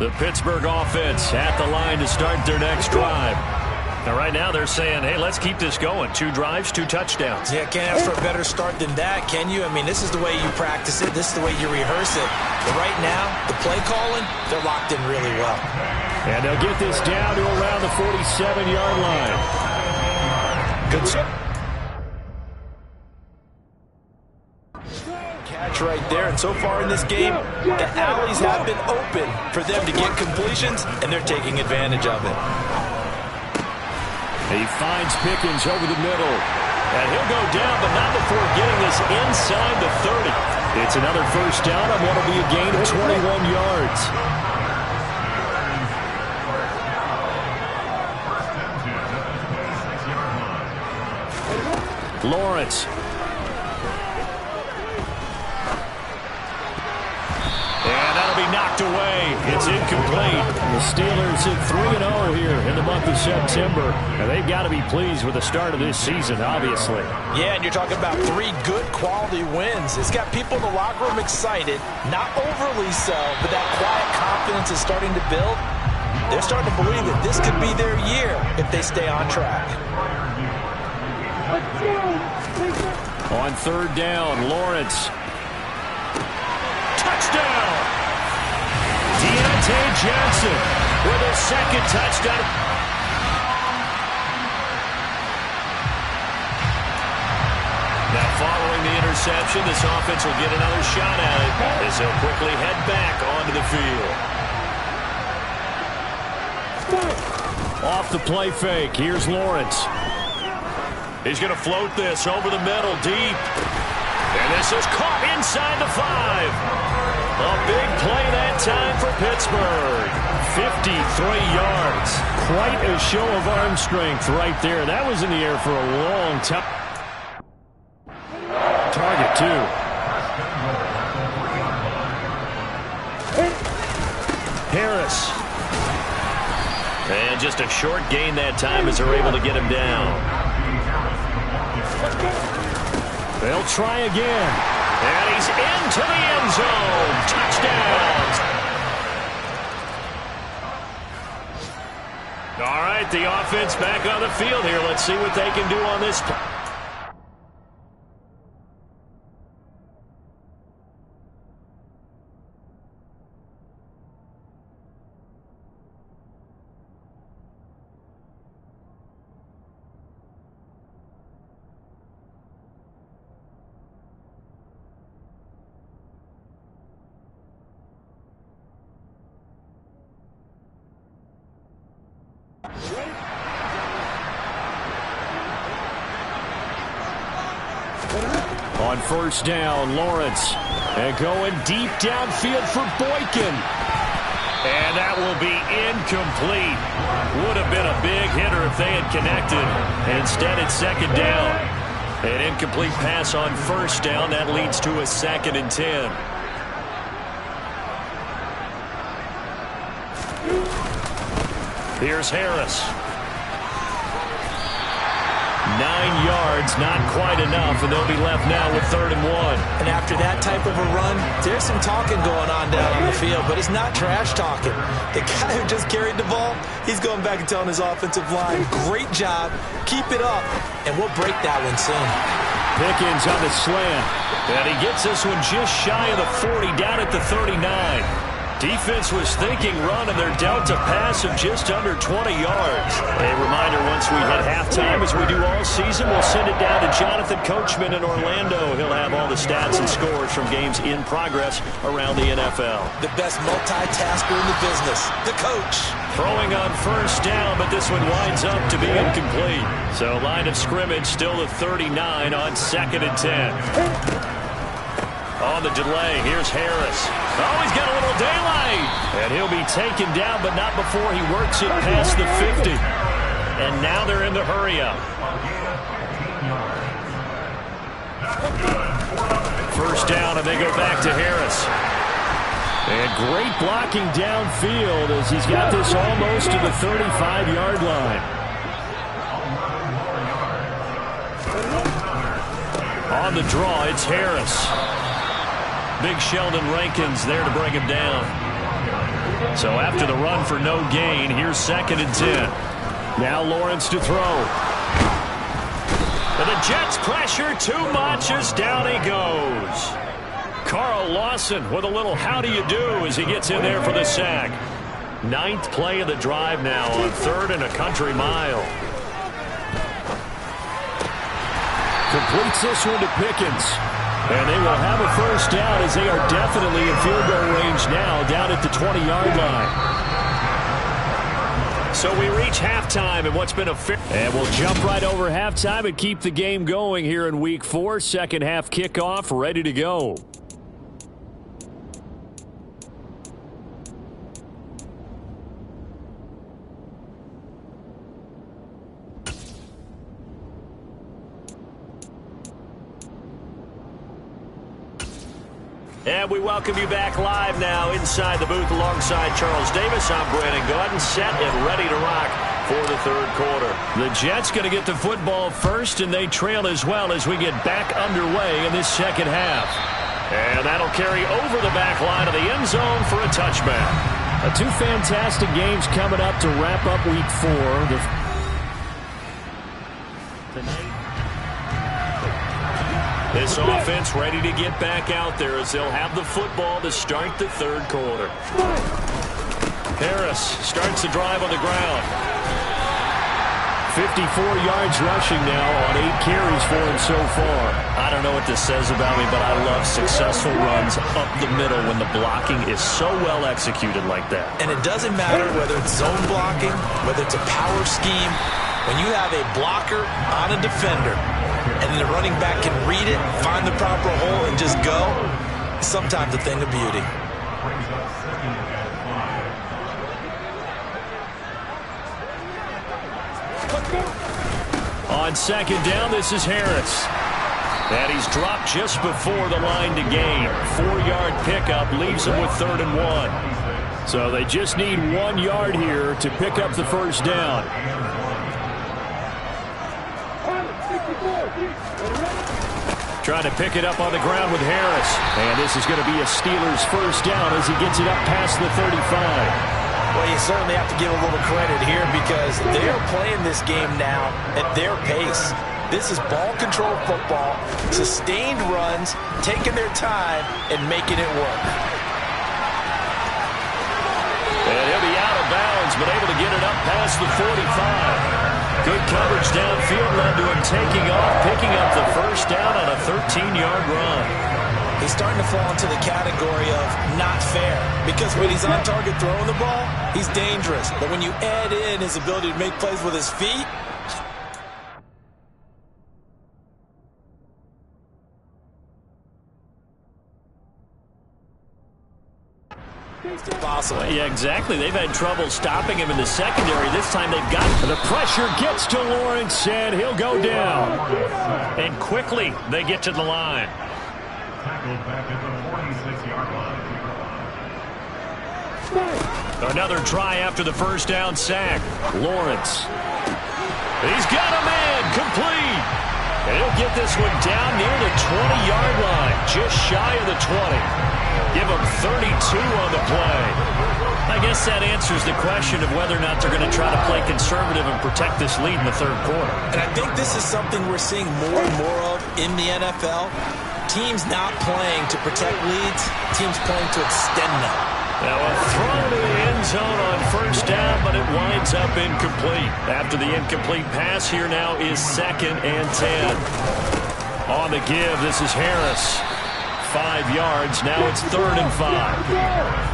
The Pittsburgh offense at the line to start their next drive. Now, right now they're saying, hey, let's keep this going. 2 drives, 2 touchdowns. Yeah, can't ask for a better start than that, can you? I mean, this is the way you practice it. This is the way you rehearse it. But right now, the play calling, they're locked in really well. And they'll get this down to around the 47-yard line. Good catch right there. And so far in this game, the alleys have been open for them to get completions, and they're taking advantage of it. He finds Pickens over the middle. And he'll go down, but not before getting this inside the 30. It's another first down on what will be a gain of 21 yards. Lawrence. And that'll be knocked away. It's incomplete. The Steelers hit 3-0 here in the month of September. And they've got to be pleased with the start of this season, obviously. Yeah, and you're talking about 3 good quality wins. It's got people in the locker room excited. Not overly so, but that quiet confidence is starting to build. They're starting to believe that this could be their year if they stay on track. On 3rd down, Lawrence. Touchdown! Deontay Johnson with a 2nd touchdown. Now following the interception, this offense will get another shot at it as they'll quickly head back onto the field. Off the play fake, here's Lawrence. He's going to float this over the middle, deep. And this is caught inside the 5. A big play that time for Pittsburgh. 53 yards. Quite a show of arm strength right there. That was in the air for a long time. Target 2. Harris. And just a short gain that time as they're able to get him down. They'll try again. And he's into the end zone. Touchdown. All right, the offense back on the field here. Let's see what they can do on this play. On 1st down, Lawrence. And going deep downfield for Boykin. And that will be incomplete. Would have been a big hitter if they had connected. Instead, it's 2nd down. An incomplete pass on 1st down. That leads to a 2nd and 10. Here's Harris. 9 yards, not quite enough, and they'll be left now with 3rd and 1. And after that type of a run, there's some talking going on down on the field, but it's not trash talking. The guy who just carried the ball, he's going back and telling his offensive line, great job, keep it up, and we'll break that one soon. Pickens on the slant, and he gets this one just shy of the 40, down at the 39. Defense was thinking run, and they're dealt a pass of just under 20 yards. A reminder, once we hit halftime, as we do all season, we'll send it down to Jonathan Coachman in Orlando. He'll have all the stats and scores from games in progress around the NFL. The best multitasker in the business, the coach. Throwing on 1st down, but this one winds up to be incomplete. So line of scrimmage still the 39 on 2nd and 10. On the delay, here's Harris. Oh, he's got a little daylight. And he'll be taken down, but not before he works it past the 50. And now they're in the hurry-up. 1st down, and they go back to Harris. And great blocking downfield as he's got this almost to the 35-yard line. On the draw, it's Harris. Big Sheldon Rankins there to bring him down. So after the run for no gain, here's 2nd and 10. Now Lawrence to throw. But the Jets pressure too much as down he goes. Carl Lawson with a little how do you do as he gets in there for the sack. 9th play of the drive now on 3rd and a country mile. Completes this one to Pickens. And they will have a first down as they are definitely in field goal range now down at the 20-yard line. So we reach halftime and what's been a fair... And we'll jump right over halftime and keep the game going here in Week 4. Second half kickoff ready to go. And we welcome you back live now inside the booth alongside Charles Davis. I'm Brandon Gaudin, set and ready to rock for the 3rd quarter. The Jets going to get the football first, and they trail as well as we get back underway in this second half. And that'll carry over the back line of the end zone for a touchback. 2 fantastic games coming up to wrap up Week 4. This offense ready to get back out there as they'll have the football to start the 3rd quarter. Harris starts the drive on the ground. 54 yards rushing now on 8 carries for him so far. I don't know what this says about me, but I love successful runs up the middle when the blocking is so well executed like that. And it doesn't matter whether it's zone blocking, whether it's a power scheme. When you have a blocker on a defender, and the running back can read it, find the proper hole, and just go, sometimes a thing of beauty. On 2nd down, this is Harris. And he's dropped just before the line to gain. 4-yard pickup leaves him with 3rd and 1. So they just need 1 yard here to pick up the first down. Trying to pick it up on the ground with Harris. And this is going to be a Steelers first down as he gets it up past the 35. Well, you certainly have to give a little credit here because they are playing this game now at their pace. This is ball control football, sustained runs, taking their time, and making it work. And he'll be out of bounds, but able to get it up past the 45. Good coverage downfield led to him taking off, picking up the first down on a 13-yard run. He's starting to fall into the category of not fair because when he's on target throwing the ball, he's dangerous. But when you add in his ability to make plays with his feet, it's impossible. Yeah, exactly. They've had trouble stopping him in the secondary. This time they've got the pressure gets to Lawrence, and he'll go down. And quickly they get to the line. Back at the 46-yard line. Another try after the first down sack. Lawrence. He's got a man complete. And he'll get this one down near the 20-yard line, just shy of the 20. Give them 32 on the play. I guess that answers the question of whether or not they're going to try to play conservative and protect this lead in the 3rd quarter. And I think this is something we're seeing more and more of in the NFL. Teams not playing to protect leads, teams playing to extend them. Now a throw to the end zone on first down, but it winds up incomplete. After the incomplete pass, here now is 2nd and 10. On the give, this is Harris. 5 yards. Now it's 3rd and 5.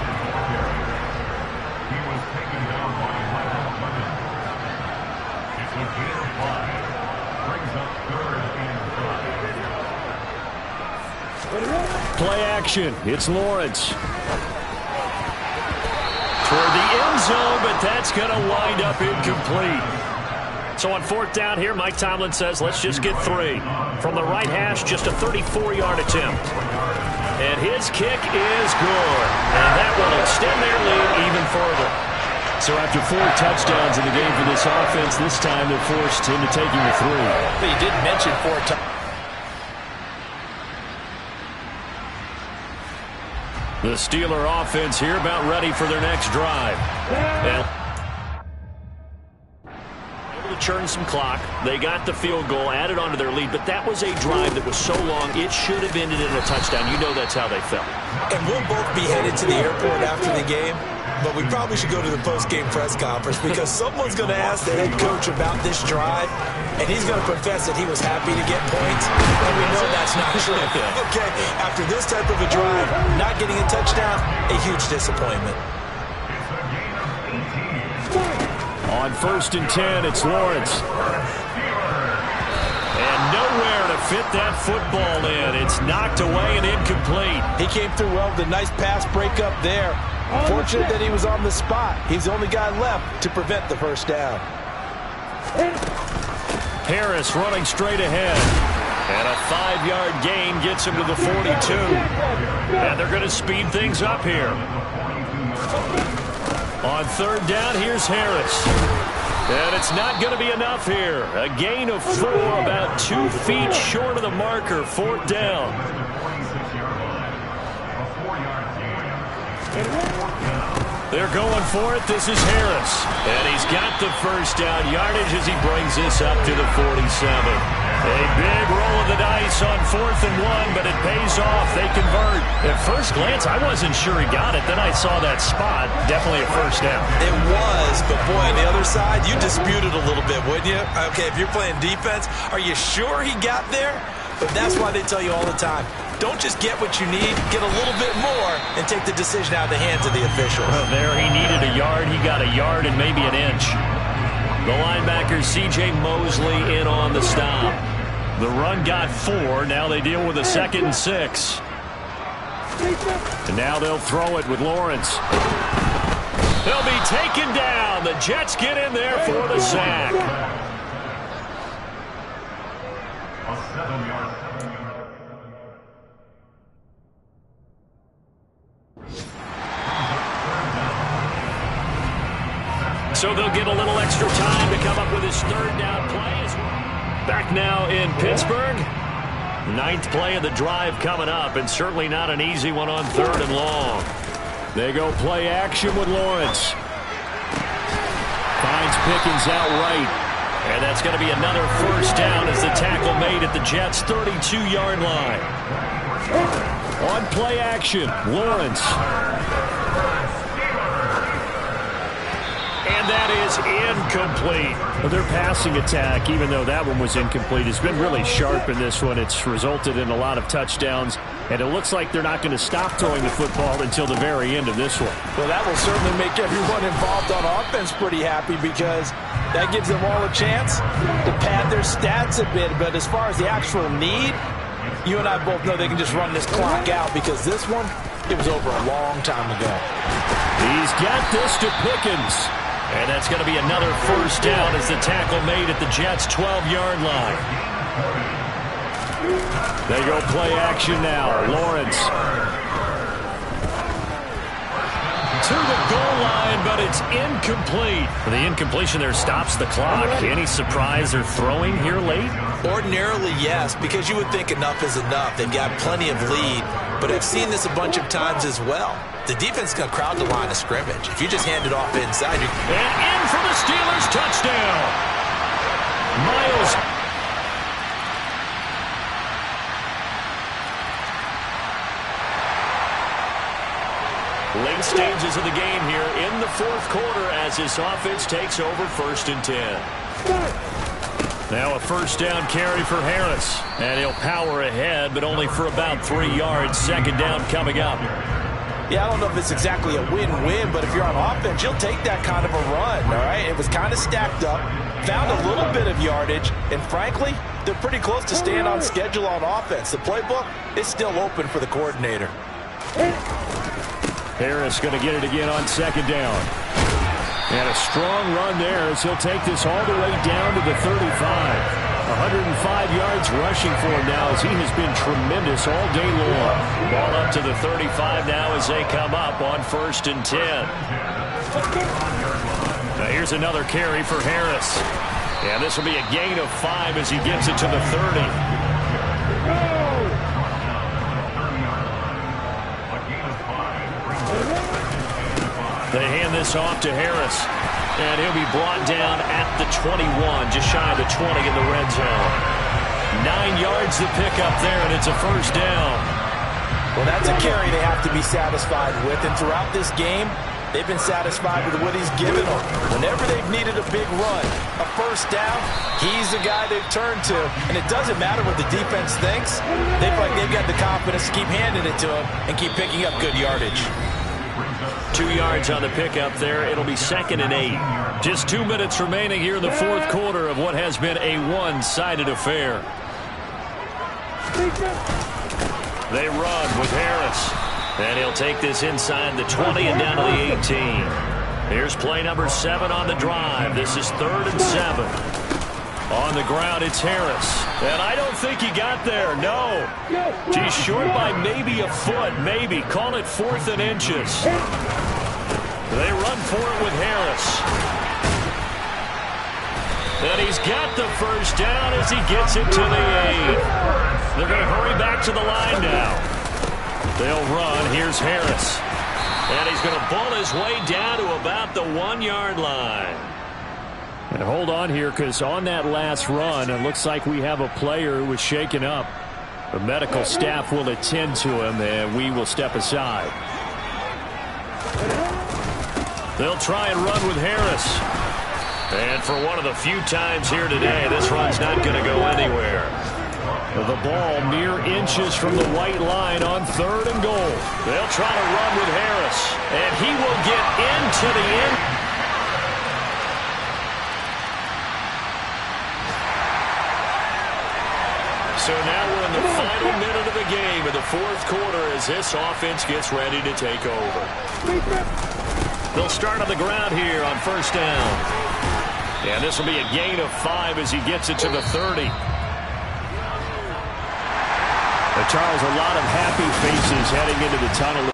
Play action. It's Lawrence. Toward the end zone, but that's going to wind up incomplete. So on 4th down here, Mike Tomlin says, let's just get 3. From the right hash, just a 34-yard attempt. And his kick is good. And that will extend their lead even further. So after 4 touchdowns in the game for this offense, this time they're forced into taking the 3. But you did mention 4 touchdowns. The Steeler offense here about ready for their next drive. And able to churn some clock. They got the field goal, added onto their lead, but that was a drive that was so long, it should have ended in a touchdown. You know that's how they felt. And we'll both be headed to the airport after the game, but we probably should go to the post-game press conference because someone's going to ask the head coach about this drive, and he's going to profess that he was happy to get points, and we know that's not true. Okay, after this type of a drive, not getting a touchdown, a huge disappointment. On 1st and 10, it's Lawrence. And nowhere to fit that football in. It's knocked away and incomplete. He came through well with a nice pass breakup there. Fortunate that he was on the spot. He's the only guy left to prevent the first down. Harris running straight ahead. And a 5-yard gain gets him to the 42. And they're going to speed things up here. On 3rd down, here's Harris. And it's not going to be enough here. A gain of 4, about 2 feet short of the marker. 4th down. They're going for it. This is Harris. And he's got the first down yardage as he brings this up to the 47. A big roll of the dice on 4th and 1, but it pays off. They convert. At first glance, I wasn't sure he got it. Then I saw that spot. Definitely a first down. It was, but boy, on the other side, you dispute it a little bit, wouldn't you? Okay, if you're playing defense, are you sure he got there? But that's why they tell you all the time, don't just get what you need, get a little bit more, and take the decision out of the hands of the officials. Well, there he needed a yard. He got a yard and maybe an inch. The linebacker, C.J. Mosley, in on the stop. The run got 4. Now they deal with a 2nd and 6. And now they'll throw it with Lawrence. They'll be taken down. The Jets get in there for the sack. So they'll get a little extra time to come up with his 3rd down play as well. Back now in Pittsburgh. 9th play of the drive coming up, and certainly not an easy one on 3rd and long. They go play action with Lawrence. Finds Pickens out right. And that's going to be another first down as the tackle made at the Jets' 32-yard line. On play action, Lawrence. And that is incomplete. Their passing attack, even though that one was incomplete, has been really sharp in this one. It's resulted in a lot of touchdowns, and it looks like they're not going to stop throwing the football until the very end of this one. Well, that will certainly make everyone involved on offense pretty happy because that gives them all a chance to pad their stats a bit. But as far as the actual need, you and I both know they can just run this clock out because this one, it was over a long time ago. He's got this to Pickens. And that's going to be another first down as the tackle made at the Jets' 12-yard line. They go play action now. Lawrence to the goal line, but it's incomplete. The incompletion there stops the clock. Any surprise they're throwing here late? Ordinarily, yes, because you would think enough is enough. They've got plenty of lead, but I've seen this a bunch of times as well. The defense is going to crowd the line of scrimmage. If you just hand it off inside, you... And in for the Steelers touchdown. Miles. Late stages of the game here in the 4th quarter as this offense takes over 1st and 10. Now a first down carry for Harris. And he'll power ahead, but only for about 3 yards. 2nd down coming up. Yeah, I don't know if it's exactly a win-win, but if you're on offense, you'll take that kind of a run, all right? It was kind of stacked up, found a little bit of yardage, and frankly, they're pretty close to staying on schedule on offense. The playbook is still open for the coordinator. Harris going to get it again on 2nd down. And a strong run there as he'll take this all the way down to the 35. 105 yards rushing for him now as he has been tremendous all day long. Ball up to the 35 now as they come up on 1st and 10. Now here's another carry for Harris. And this will be a gain of 5 as he gets it to the 30. They hand this off to Harris. And he'll be brought down at the 21, just shy of the 20 in the red zone. 9 yards to pick up there, and it's a first down. Well, that's a carry they have to be satisfied with. And throughout this game, they've been satisfied with what he's given them. Whenever they've needed a big run, a first down, he's the guy they've turned to. And it doesn't matter what the defense thinks. They feel like they've got the confidence to keep handing it to him and keep picking up good yardage. 2 yards on the pickup there. It'll be 2nd and 8. Just 2 minutes remaining here in the fourth quarter of what has been a one-sided affair. They run with Harris. And he'll take this inside the 20 and down to the 18. Here's play number 7 on the drive. This is 3rd and 7. On the ground, it's Harris. And I don't think he got there. No. He's short by maybe a foot. Maybe. Call it 4th and inches. They run for it with Harris. And he's got the first down as he gets it to the 8. They're going to hurry back to the line now. They'll run. Here's Harris. And he's going to bull his way down to about the 1-yard line. And hold on here, because on that last run, it looks like we have a player who was shaken up. The medical staff will attend to him, and we will step aside. They'll try and run with Harris. And for one of the few times here today, this run's not going to go anywhere. The ball mere inches from the white line on 3rd and goal. They'll try to run with Harris, and he will get into the end. So now we're in the final minute of the game in the fourth quarter as this offense gets ready to take over. They'll start on the ground here on first down. And this will be a gain of 5 as he gets it to the 30. Charles, a lot of happy faces heading into the tunnel.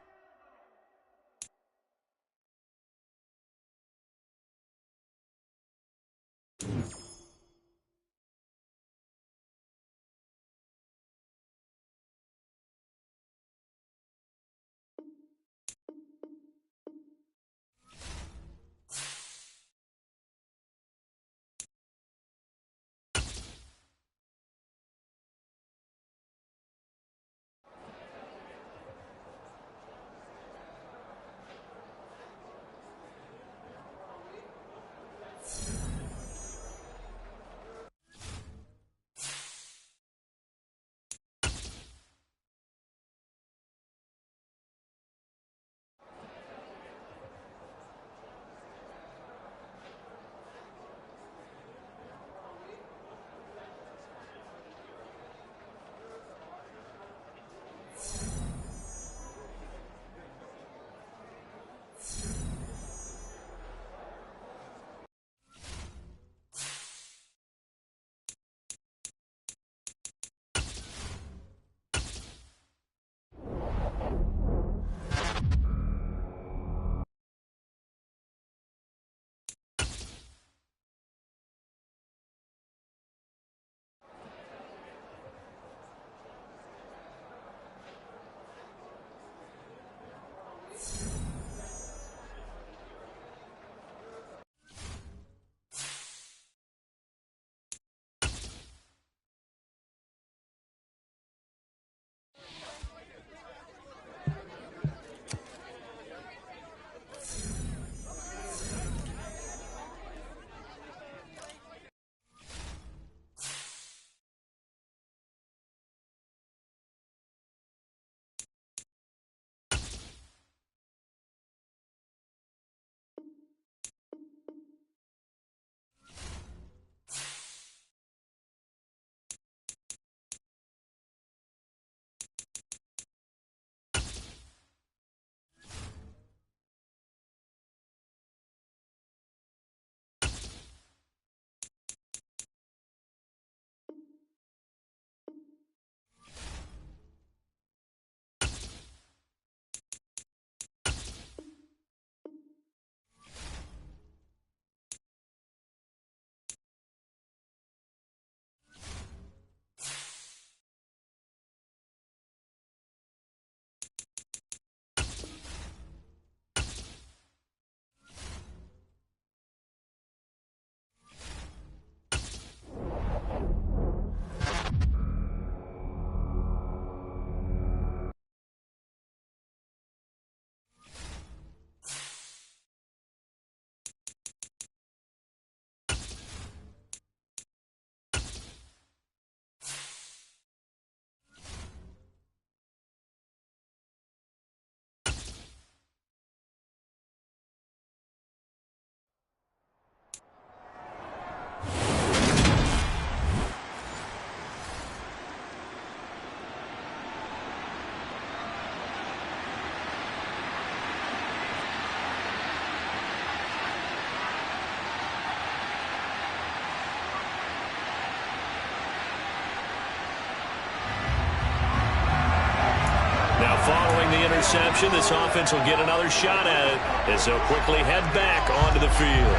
the interception, this offense will get another shot at it as they'll quickly head back onto the field.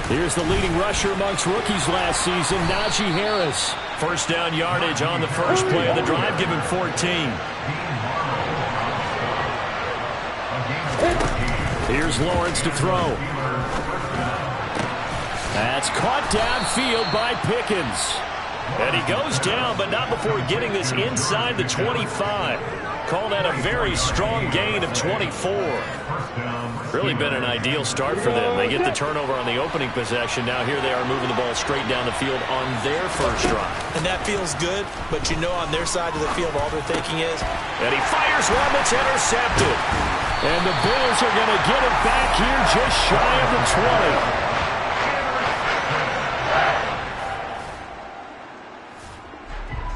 Here's the leading rusher amongst rookies last season, Najee Harris. First down yardage on the first play of the drive, give him 14. Here's Lawrence to throw. That's caught downfield by Pickens. And he goes down, but not before getting this inside the 25. Call that a very strong gain of 24. Really been an ideal start for them. They get the turnover on the opening possession. Now here they are moving the ball straight down the field on their first drive. And that feels good, but you know on their side of the field all they're thinking is. And he fires one that's intercepted. And the Bills are going to get it back here just shy of the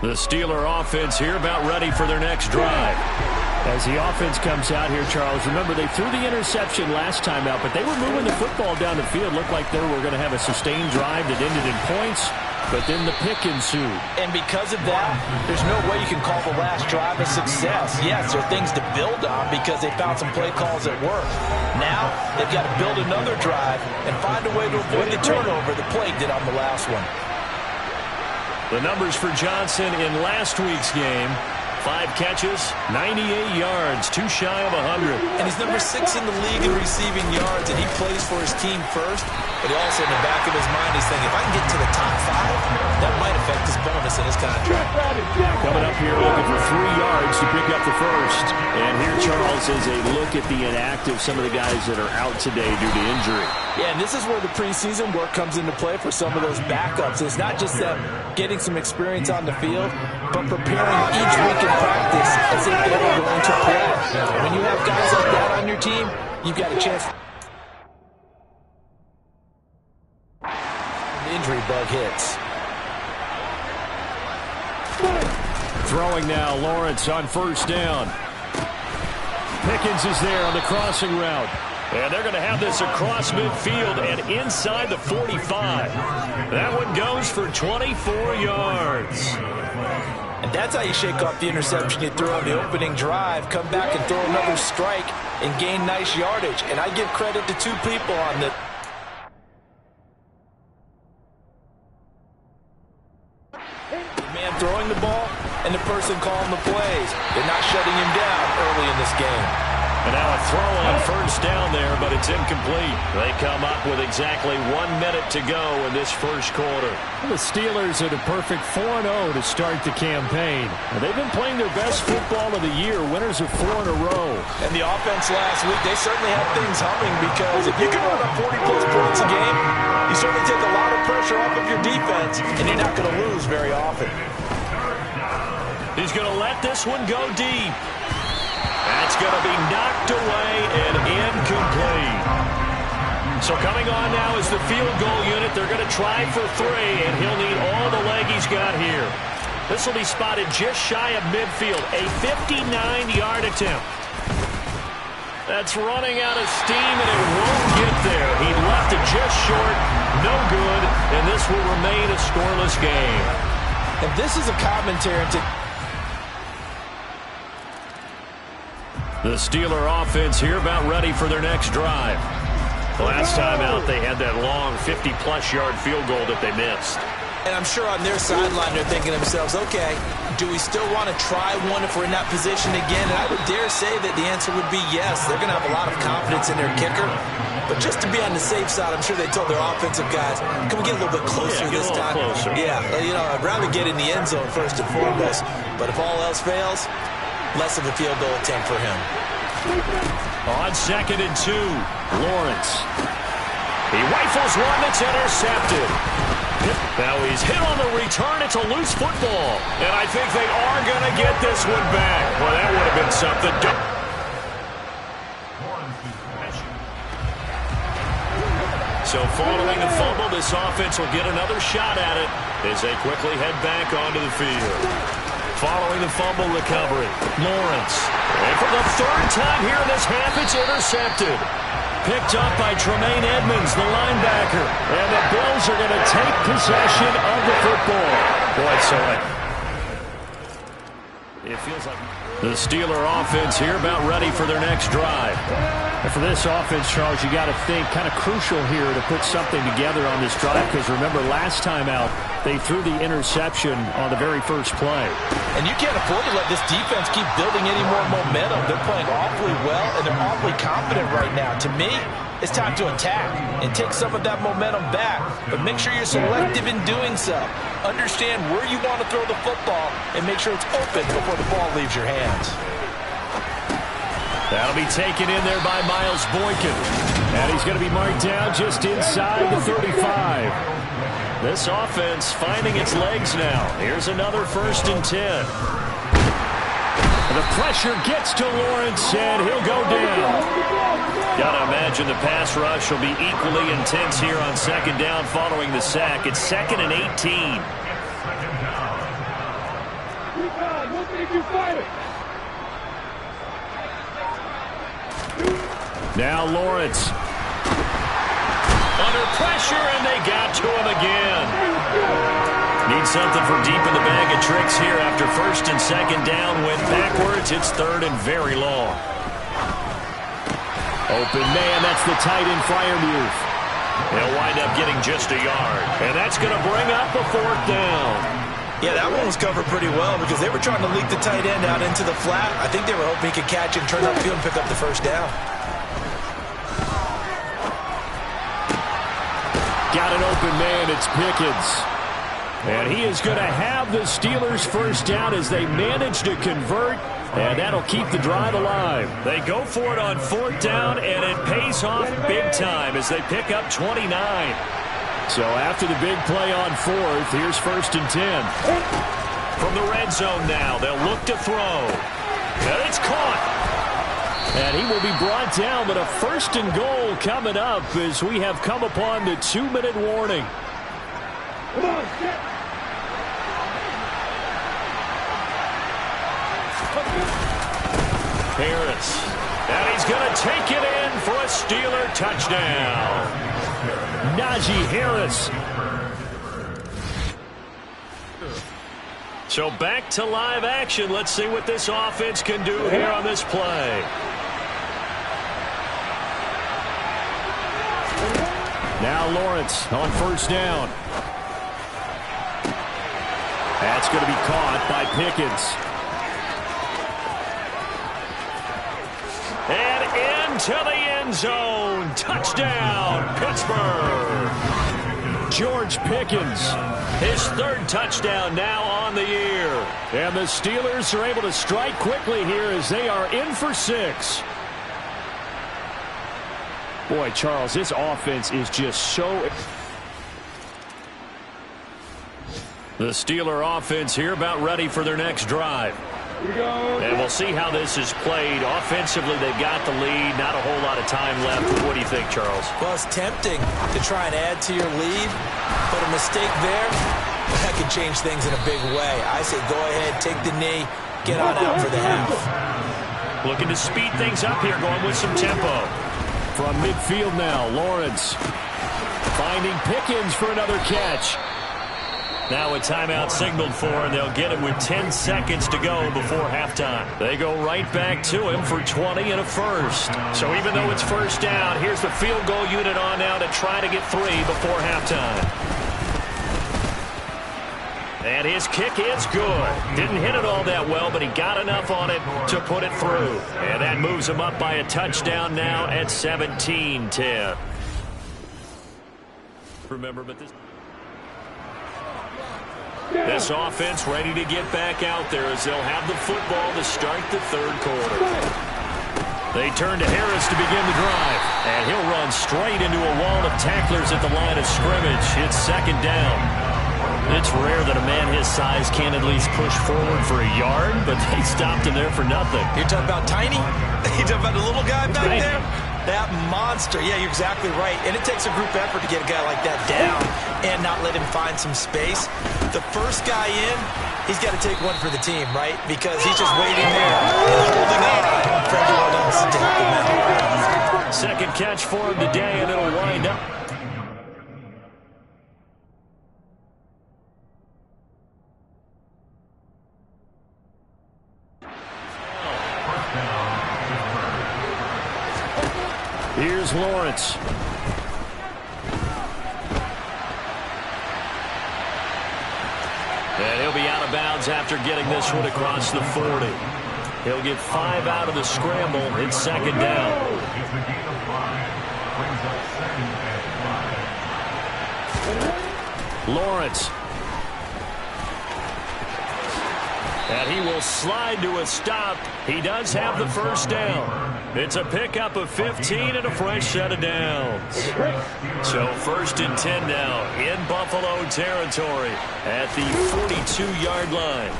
20. The Steeler offense here about ready for their next drive. As the offense comes out here, Charles, remember they threw the interception last time out, but they were moving the football down the field. Looked like they were going to have a sustained drive that ended in points, but then the pick ensued. And because of that, there's no way you can call the last drive a success. Yes, there are things to build on because they found some play calls that work. Now, they've got to build another drive and find a way to avoid the turnover the play did on the last one. The numbers for Johnson in last week's game: 5 catches, 98 yards, 2 shy of 100. And he's number 6 in the league in receiving yards, and he plays for his team first. But he also, in the back of his mind, he's thinking, if I can get to the top 5, that might affect his bonus in his contract. Coming up here looking for 3 yards to pick up the first. And here, Charles, is a look at the inactive, some of the guys that are out today due to injury. Yeah, and this is where the preseason work comes into play for some of those backups. It's not just them getting some experience on the field, but preparing each week in practice as if they are going to play. When you have guys like that on your team, you've got a chance. The injury bug hits. Throwing now, Lawrence on first down. Pickens is there on the crossing route. And they're going to have this across midfield and inside the 45. That one goes for 24 yards. And that's how you shake off the interception you threw on the opening drive, come back and throw another strike and gain nice yardage. And I give credit to 2 people on the man throwing the ball and the person calling the plays. They're not shutting him down early in this game. And now a throw on first down there, but it's incomplete. They come up with exactly 1 minute to go in this first quarter. The Steelers are the perfect 4-0 to start the campaign. They've been playing their best football of the year, winners of 4 in a row. And the offense last week, they certainly had things humming because if you can run up 40-plus points a game, you certainly take a lot of pressure off of your defense, and you're not going to lose very often. He's going to let this one go deep. That's going to be knocked away and incomplete. So coming on now is the field goal unit. They're going to try for 3, and he'll need all the leg he's got here. This will be spotted just shy of midfield, a 59-yard attempt. That's running out of steam, and it won't get there. He left it just short, no good, and this will remain a scoreless game. And this is a commentary to the Steeler offense here about ready for their next drive. The last time out, they had that long 50-plus yard field goal that they missed. And I'm sure on their sideline they're thinking to themselves, okay, do we still want to try one if we're in that position again? And I would dare say that the answer would be yes. They're going to have a lot of confidence in their kicker. But just to be on the safe side, I'm sure they told their offensive guys, can we get a little bit closer this time? Closer. Yeah, you know, I'd rather get in the end zone first and foremost. But if all else fails, less of a field goal attempt for him. On 2nd and 2, Lawrence. He rifles one that's intercepted. Now he's hit on the return. It's a loose football. And I think they are going to get this one back. Well, that would have been something. So following the fumble, this offense will get another shot at it as they quickly head back onto the field. Following the fumble recovery, Lawrence. And for the 3rd time here in this half, it's intercepted. picked up by Tremaine Edmonds, the linebacker. And the Bills are going to take possession of the football. Boy, so it feels like the Steeler offense here about ready for their next drive. And for this offense, Charles, you got to think kind of crucial here to put something together on this drive, because remember last time out they threw the interception on the very first play. And you can't afford to let this defense keep building any more momentum. They're playing awfully well, and they're awfully confident right now. To me, it's time to attack and take some of that momentum back. But make sure you're selective in doing so. Understand where you want to throw the football and make sure it's open before the ball leaves your hands. That'll be taken in there by Miles Boykin. And he's going to be marked down just inside the 35. This offense finding its legs now. Here's another 1st and 10. The pressure gets to Lawrence, and he'll go down. Gotta imagine the pass rush will be equally intense here on 2nd down following the sack. It's 2nd and 18. Now Lawrence. Under pressure, and they got to him again. Need something from deep in the bag of tricks here after 1st and 2nd down. Went backwards. It's 3rd and very long. Open man, that's the tight end Freiermuth. They'll wind up getting just a yard. And that's going to bring up a 4th down. Yeah, that one was covered pretty well because they were trying to leak the tight end out into the flat. I think they were hoping he could catch it and turn upfield and pick up the 1st down. Got an open man, it's Pickens. And he is going to have the Steelers' 1st down as they manage to convert, and that'll keep the drive alive. They go for it on 4th down, and it pays off big time as they pick up 29. So after the big play on 4th, here's 1st and 10. From the red zone now, they'll look to throw. And it's caught. And he will be brought down, but a 1st and goal coming up as we have come upon the 2-minute warning. Harris. And he's going to take it in for a Steeler touchdown. Najee Harris. So back to live action. Let's see what this offense can do here on this play. Now Lawrence on 1st down. That's going to be caught by Pickens. And into the end zone. Touchdown, Pittsburgh. George Pickens, his 3rd touchdown now on the year. And the Steelers are able to strike quickly here as they are in for 6. Boy, Charles, this offense is just so... The Steeler offense here about ready for their next drive. And we'll see how this is played. Offensively, they got the lead. Not a whole lot of time left. What do you think, Charles? Well, it's tempting to try and add to your lead, but a mistake there, that could change things in a big way. I say go ahead, take the knee, get on out for the half. Looking to speed things up here, going with some tempo. From midfield now, Lawrence finding Pickens for another catch. Now a timeout signaled for, and they'll get him with 10 seconds to go before halftime. They go right back to him for 20 and a 1st. So even though it's 1st down, here's the field goal unit on now to try to get 3 before halftime. And his kick is good. Didn't hit it all that well, but he got enough on it to put it through. And that moves him up by a touchdown now at 17-10. Remember, but this offense ready to get back out there as they'll have the football to start the 3rd quarter. They turn to Harris to begin the drive. And he'll run straight into a wall of tacklers at the line of scrimmage. It's 2nd down. It's rare that a man his size can't at least push forward for a yard, but they stopped him there for nothing. You're talking about tiny? You're talking about the little guy back there? That monster. Yeah, you're exactly right. And it takes a group effort to get a guy like that down and not let him find some space. The first guy in, he's got to take one for the team, right? Because he's just waiting there and holding on for everyone else to help him out. Second catch for him today, and it'll wind up. Here's Lawrence. And he'll be out of bounds after getting this one across the 40. He'll get 5 out of the scramble. It's second down. Lawrence. And he will slide to a stop. He does have the first down. It's a pickup of 15 and a fresh set of downs. So 1st and 10 now in Buffalo territory at the 42-yard line.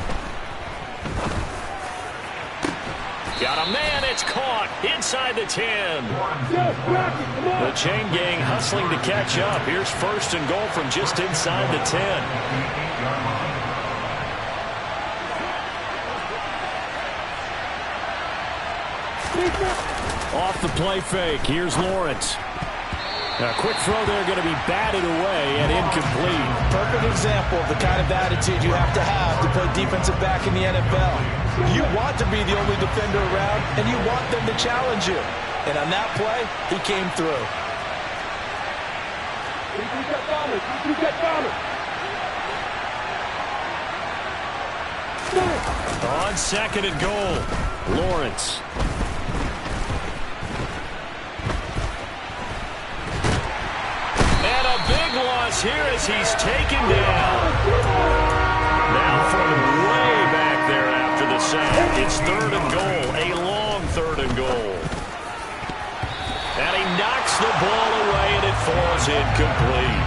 Got a man, it's caught inside the 10. The chain gang hustling to catch up. Here's 1st and goal from just inside the 10. Off the play fake, here's Lawrence. A quick throw there, going to be batted away and incomplete. Perfect example of the kind of attitude you have to play defensive back in the NFL. You want to be the only defender around, and you want them to challenge you. And on that play, he came through. On 2nd and goal, Lawrence. And a big loss here as he's taken down. Now from way back there after the sack, it's 3rd and goal, a long 3rd and goal. And he knocks the ball away and it falls incomplete.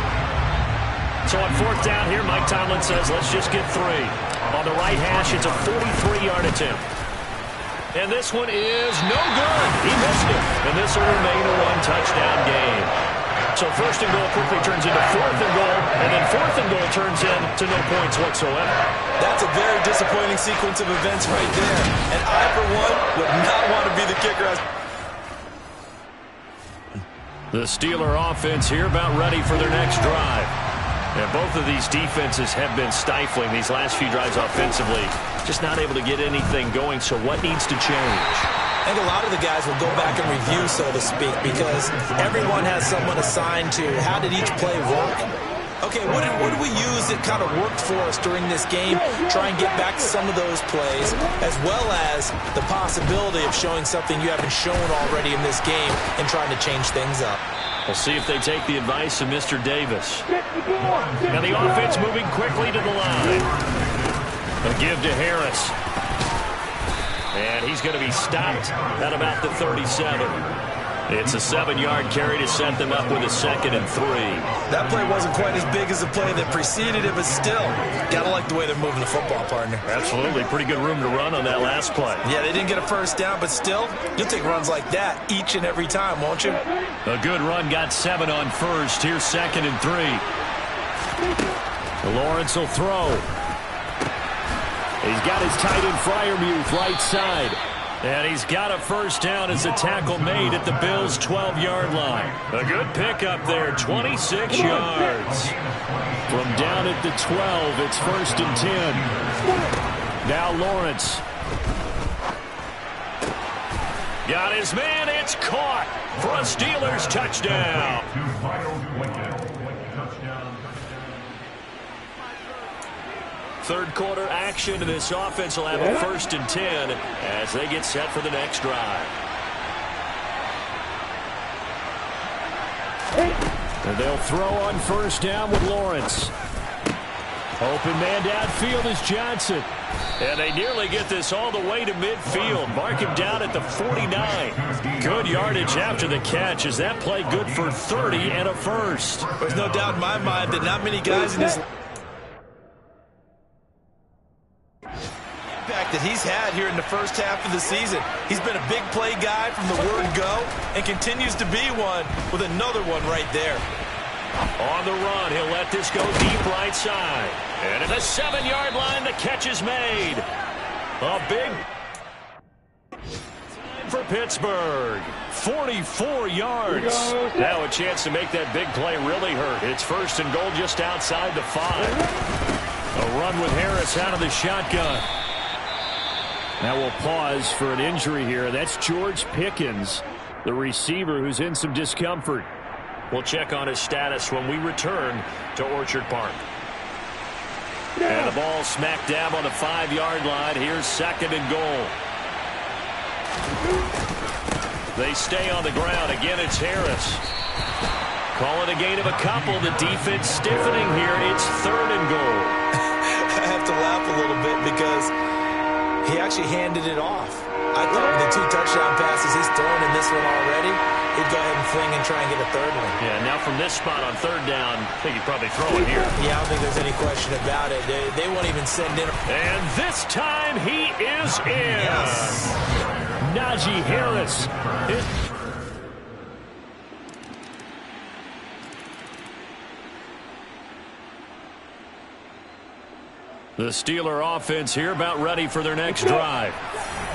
So on 4th down here, Mike Tomlin says, let's just get 3. On the right hash, it's a 43-yard attempt. And this one is no good. He missed it. And this will remain a 1-touchdown game. So 1st and goal quickly turns into 4th and goal, and then 4th and goal turns into no points whatsoever. That's a very disappointing sequence of events right there. And I, for one, would not want to be the kicker. The Steeler offense here about ready for their next drive. And both of these defenses have been stifling these last few drives offensively. Just not able to get anything going, so what needs to change? I think a lot of the guys will go back and review, so to speak, because everyone has someone assigned to how did each play work. Okay, what did we use that kind of worked for us during this game? Try and get back to some of those plays, as well as the possibility of showing something you haven't shown already in this game and trying to change things up. We'll see if they take the advice of Mr. Davis. And the offense moving quickly to the line. A give to Harris. And he's going to be stopped at about the 37. It's a 7-yard carry to set them up with a 2nd and 3. That play wasn't quite as big as the play that preceded it, but still, gotta like the way they're moving the football, partner. Absolutely. Pretty good room to run on that last play. Yeah, they didn't get a first down, but still, you'll take runs like that each and every time, won't you? A good run got 7 on 1st. Here's 2nd and 3. Lawrence will throw. He's got his tight end Freiermuth right side. And he's got a first down as a tackle made at the Bills' 12-yard line. A good pickup there, 26 yards. From down at the 12, it's 1st and 10. Now Lawrence. Got his man, it's caught for a Steelers touchdown. Third quarter action, and this offense will have a 1st and 10 as they get set for the next drive. And they'll throw on 1st down with Lawrence. Open man downfield is Johnson. And they nearly get this all the way to midfield. Mark him down at the 49. Good yardage after the catch. Is that play good for 30 and a first? There's no doubt in my mind that not many guys in this that he's had here in the first half of the season. He's been a big play guy from the word go and continues to be one with another one right there. On the run, he'll let this go deep right side. And at the 7-yard line, the catch is made. A big for Pittsburgh. 44 yards. Now a chance to make that big play really hurt. It's first and goal just outside the 5. A run with Harris out of the shotgun. Now we'll pause for an injury here. That's George Pickens, the receiver who's in some discomfort. We'll check on his status when we return to Orchard Park. And the ball smack dab on the 5-yard line. Here's second and goal. They stay on the ground. Again, it's Harris. Call it a gain of a couple. The defense stiffening here. It's third and goal. I have to laugh a little bit because he actually handed it off. I thought with the 2 touchdown passes he's thrown in this one already, he'd go ahead and fling and try and get a third one. Yeah, now from this spot on third down, I think he'd probably throw it here. Yeah, I don't think there's any question about it. They won't even send in. And this time he is in. Yes. Najee Harris. The Steeler offense here about ready for their next drive.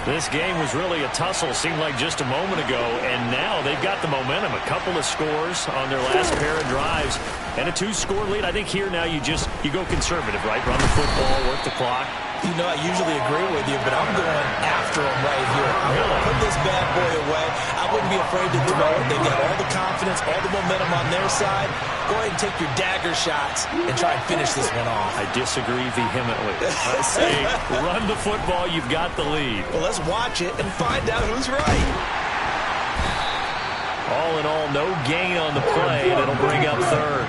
This game was really a tussle, seemed like just a moment ago, and now they've got the momentum. A couple of scores on their last pair of drives and a 2-score lead. I think here now you go conservative, right? Run the football, work the clock. You know, I usually agree with you, but I'm going after him right here. I'm going to put this bad boy away. I wouldn't be afraid to throw it. They've got all the confidence, all the momentum on their side. Go ahead and take your dagger shots and try and finish this one off. I disagree vehemently. I say run the football. You've got the lead. Well, let's watch it and find out who's right. All in all, no gain on the play, and it'll bring up third.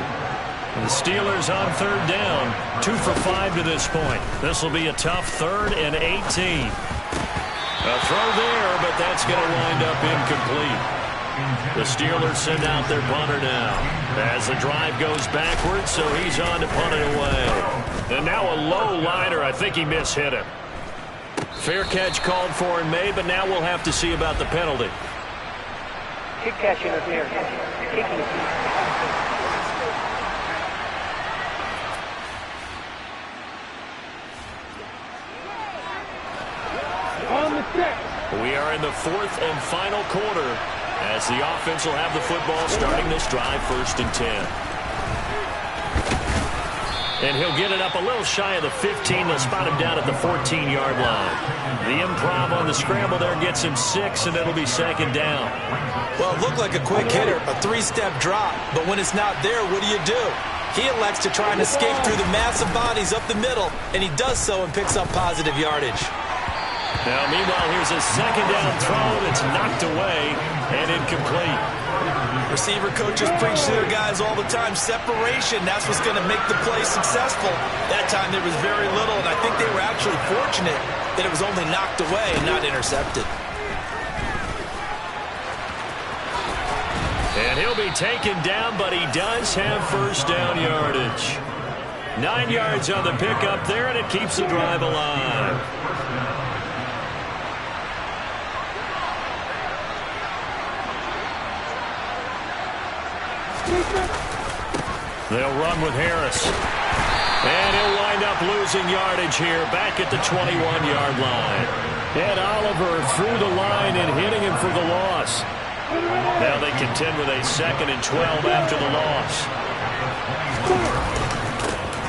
The Steelers on third down, 2 for 5 to this point. This will be a tough 3rd and 18. A throw there, but that's going to wind up incomplete. The Steelers send out their punter now as the drive goes backwards, so he's on to punt it away. And now a low liner. I think he mishit him. Fair catch called for and made, but now we'll have to see about the penalty. Kick catch interference. Kicking. We are in the 4th and final quarter as the offense will have the football starting this drive, 1st and 10. And he'll get it up a little shy of the 15. They'll spot him down at the 14-yard line. The improv on the scramble there gets him 6, and it'll be 2nd down. Well, it looked like a quick hitter, a 3-step drop. But when it's not there, what do? He elects to try and escape through the massive bodies up the middle, and he does so and picks up positive yardage. Now, meanwhile, here's a 2nd down throw that's knocked away and incomplete. Receiver coaches preach to their guys all the time. Separation, that's what's going to make the play successful. That time there was very little, and I think they were actually fortunate that it was only knocked away and not intercepted. And he'll be taken down, but he does have 1st down yardage. 9 yards on the pickup there, and it keeps the drive alive. They'll run with Harris. And he'll wind up losing yardage here back at the 21-yard line. Ed Oliver through the line and hitting him for the loss. Now they contend with a 2nd and 12 after the loss.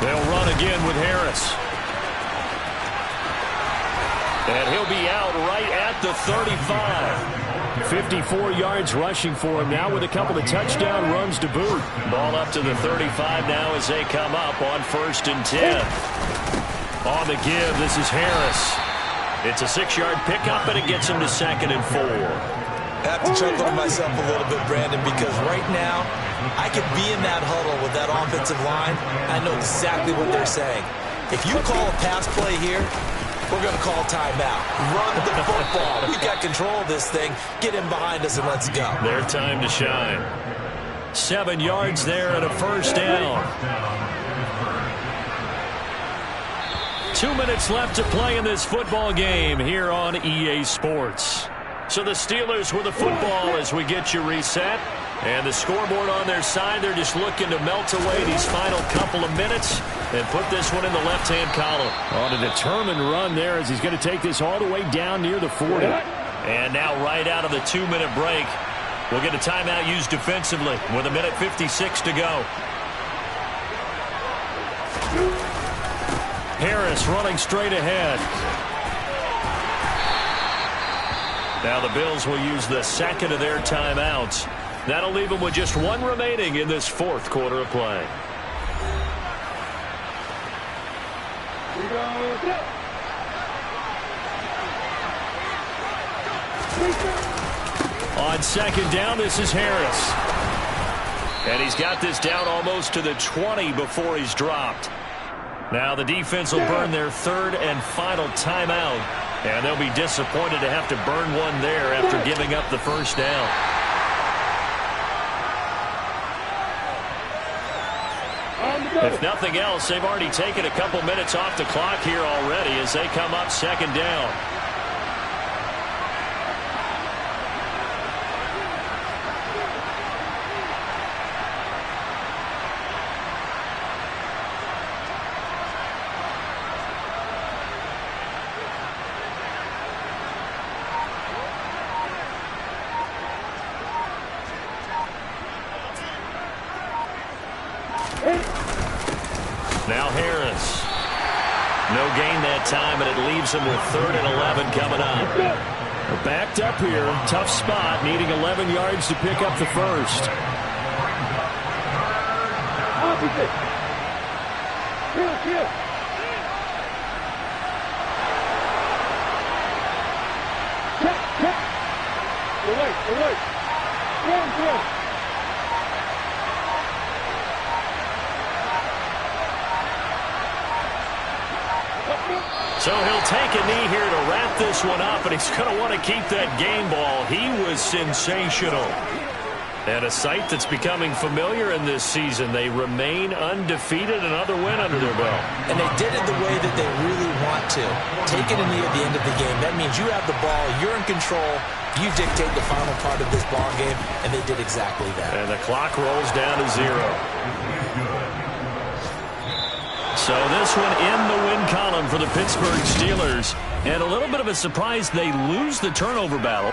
They'll run again with Harris. And he'll be out right at the 35. 54 yards rushing for him now with a couple of touchdown runs to boot. Ball up to the 35 now as they come up on 1st and 10. On the give, this is Harris. It's a 6-yard pickup, and it gets him to 2nd and 4. I have to chuckle to myself a little bit, Brandon, because right now I could be in that huddle with that offensive line. I know exactly what they're saying. If you call a pass play here, we're going to call timeout. Run the football. We've got control of this thing. Get in behind us and let's go. Their time to shine. 7 yards there and a 1st down. 2 minutes left to play in this football game here on EA Sports. So the Steelers with the football as we get you reset. And the scoreboard on their side, they're just looking to melt away these final couple of minutes and put this one in the left-hand column. On a determined run there as he's going to take this all the way down near the 40. And now right out of the 2-minute break, We'll get a timeout used defensively with 1:56 to go. Harris running straight ahead. Now the Bills will use the second of their timeouts. That'll leave them with just one remaining in this fourth quarter of play. On second down, this is Harris. And he's got this down almost to the 20 before he's dropped. Now the defense will burn their third and final timeout. And they'll be disappointed to have to burn one there after giving up the first down. If nothing else, they've already taken a couple minutes off the clock here already as they come up second down. Now Harris. No gain that time, and it leaves him with 3rd and 11 coming up. They're backed up here. Tough spot, needing 11 yards to pick up the first. So he'll take a knee here to wrap this one up, and he's going to want to keep that game ball. He was sensational. And a sight that's becoming familiar in this season. They remain undefeated, another win under their belt. And they did it the way that they really want to. Taking a knee at the end of the game. That means you have the ball, you're in control, you dictate the final part of this ball game, and they did exactly that. And the clock rolls down to 0. So this one in the win column for the Pittsburgh Steelers. And a little bit of a surprise, they lose the turnover battle.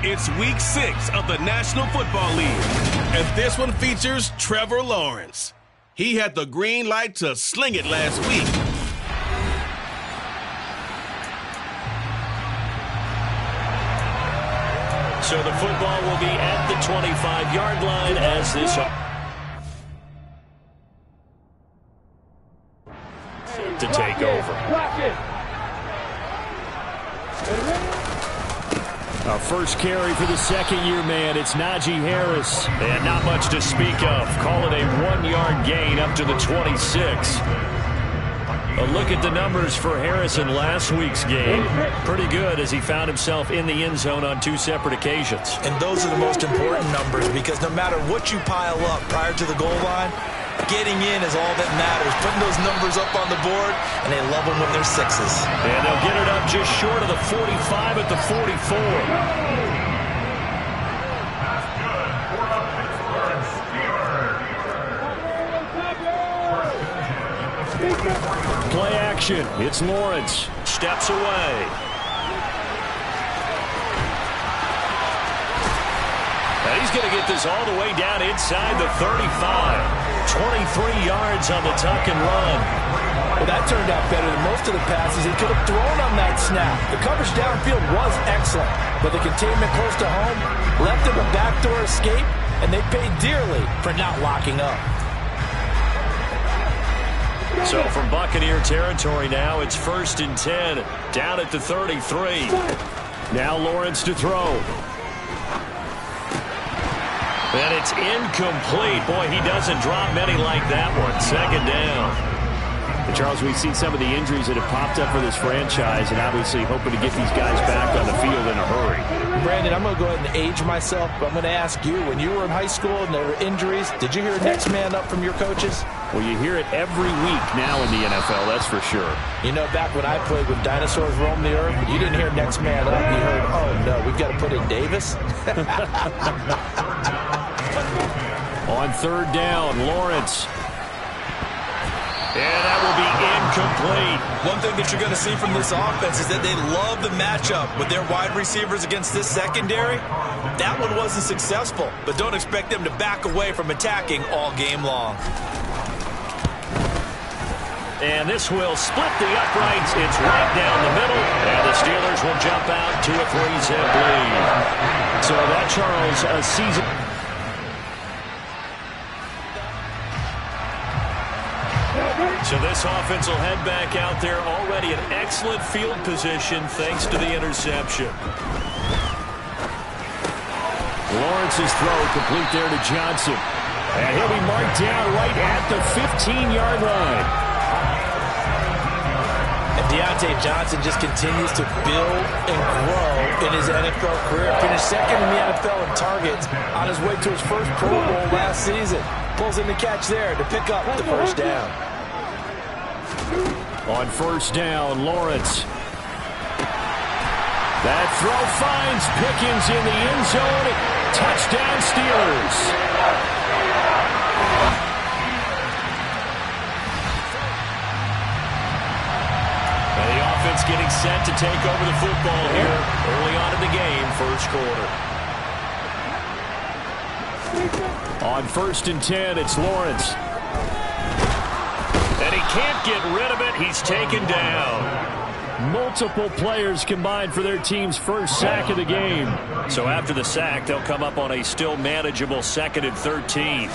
It's week 6 of the National Football League, and this one features Trevor Lawrence. He had the green light to sling it last week. So the football will be at the 25-yard line as this to take over. Our first carry for the second-year man. It's Najee Harris. And not much to speak of. Call it a 1-yard gain up to the 26. A look at the numbers for Harris in last week's game. Pretty good as he found himself in the end zone on 2 separate occasions. And those are the most important numbers because no matter what you pile up prior to the goal line, getting in is all that matters. Putting those numbers up on the board, and they love them when they're 6s. And they'll get it up just short of the 45 at the 44. Play action. It's Lawrence. Steps away. And he's going to get this all the way down inside the 35. 23 yards on the tuck and run. Well, that turned out better than most of the passes he could have thrown on that snap. The coverage downfield was excellent, but the containment close to home left him a backdoor escape, and they paid dearly for not locking up. So from Buccaneer territory now, it's 1st and 10, down at the 33. Now Lawrence to throw. And it's incomplete. Boy, he doesn't drop many like that one. 2nd down. And Charles, we've seen some of the injuries that have popped up for this franchise, and obviously hoping to get these guys back on the field in a hurry. Brandon, I'm going to go ahead and age myself, but I'm going to ask you, when you were in high school and there were injuries, did you hear next man up from your coaches? Well, you hear it every week now in the NFL, that's for sure. You know, back when I played when dinosaurs roamed the earth, you didn't hear next man up. You heard, oh, no, we've got to put in Davis. On 3rd down, Lawrence. And that will be incomplete. One thing that you're going to see from this offense is that they love the matchup with their wide receivers against this secondary. That one wasn't successful, but don't expect them to back away from attacking all game long. And this will split the uprights. It's right down the middle. And the Steelers will jump out to a 3-zip lead. So that, Charles, a season... So this offense will head back out there, already in excellent field position thanks to the interception. Lawrence's throw complete there to Johnson. And he'll be marked down right at the 15-yard line. And Deontay Johnson just continues to build and grow in his NFL career. Finished 2nd in the NFL in targets on his way to his first Pro Bowl last season. Pulls in the catch there to pick up the 1st down. On 1st down, Lawrence. That throw finds Pickens in the end zone. Touchdown, Steelers. And the offense getting set to take over the football here early on in the game, 1st quarter. On 1st and 10, it's Lawrence. And he can't get rid of it. He's taken down. Multiple players combined for their team's first sack of the game. So after the sack, they'll come up on a still manageable 2nd and 13.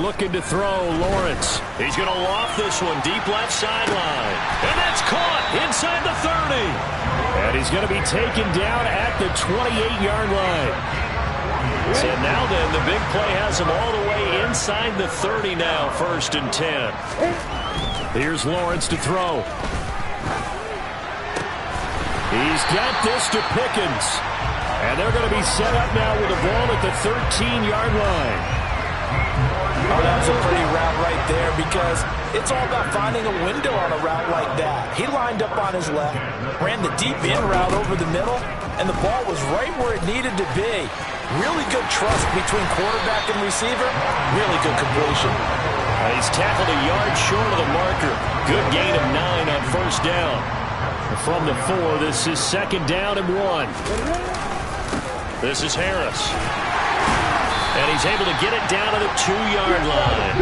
Looking to throw, Lawrence. He's going to loft this one deep left sideline. And that's caught inside the 30. And he's going to be taken down at the 28-yard line. So now then, the big play has him all the way inside the 30 now, 1st and 10. Here's Lawrence to throw. He's got this to Pickens. And they're going to be set up now with the ball at the 13-yard line. Oh, that was a pretty route right there because it's all about finding a window on a route like that. He lined up on his left, ran the deep in route over the middle, and the ball was right where it needed to be. Really good trust between quarterback and receiver. Really good completion. He's tackled a yard short of the marker. Good gain of 9 on 1st down. From the 4, this is 2nd down and 1. This is Harris. And he's able to get it down to the 2-yard line.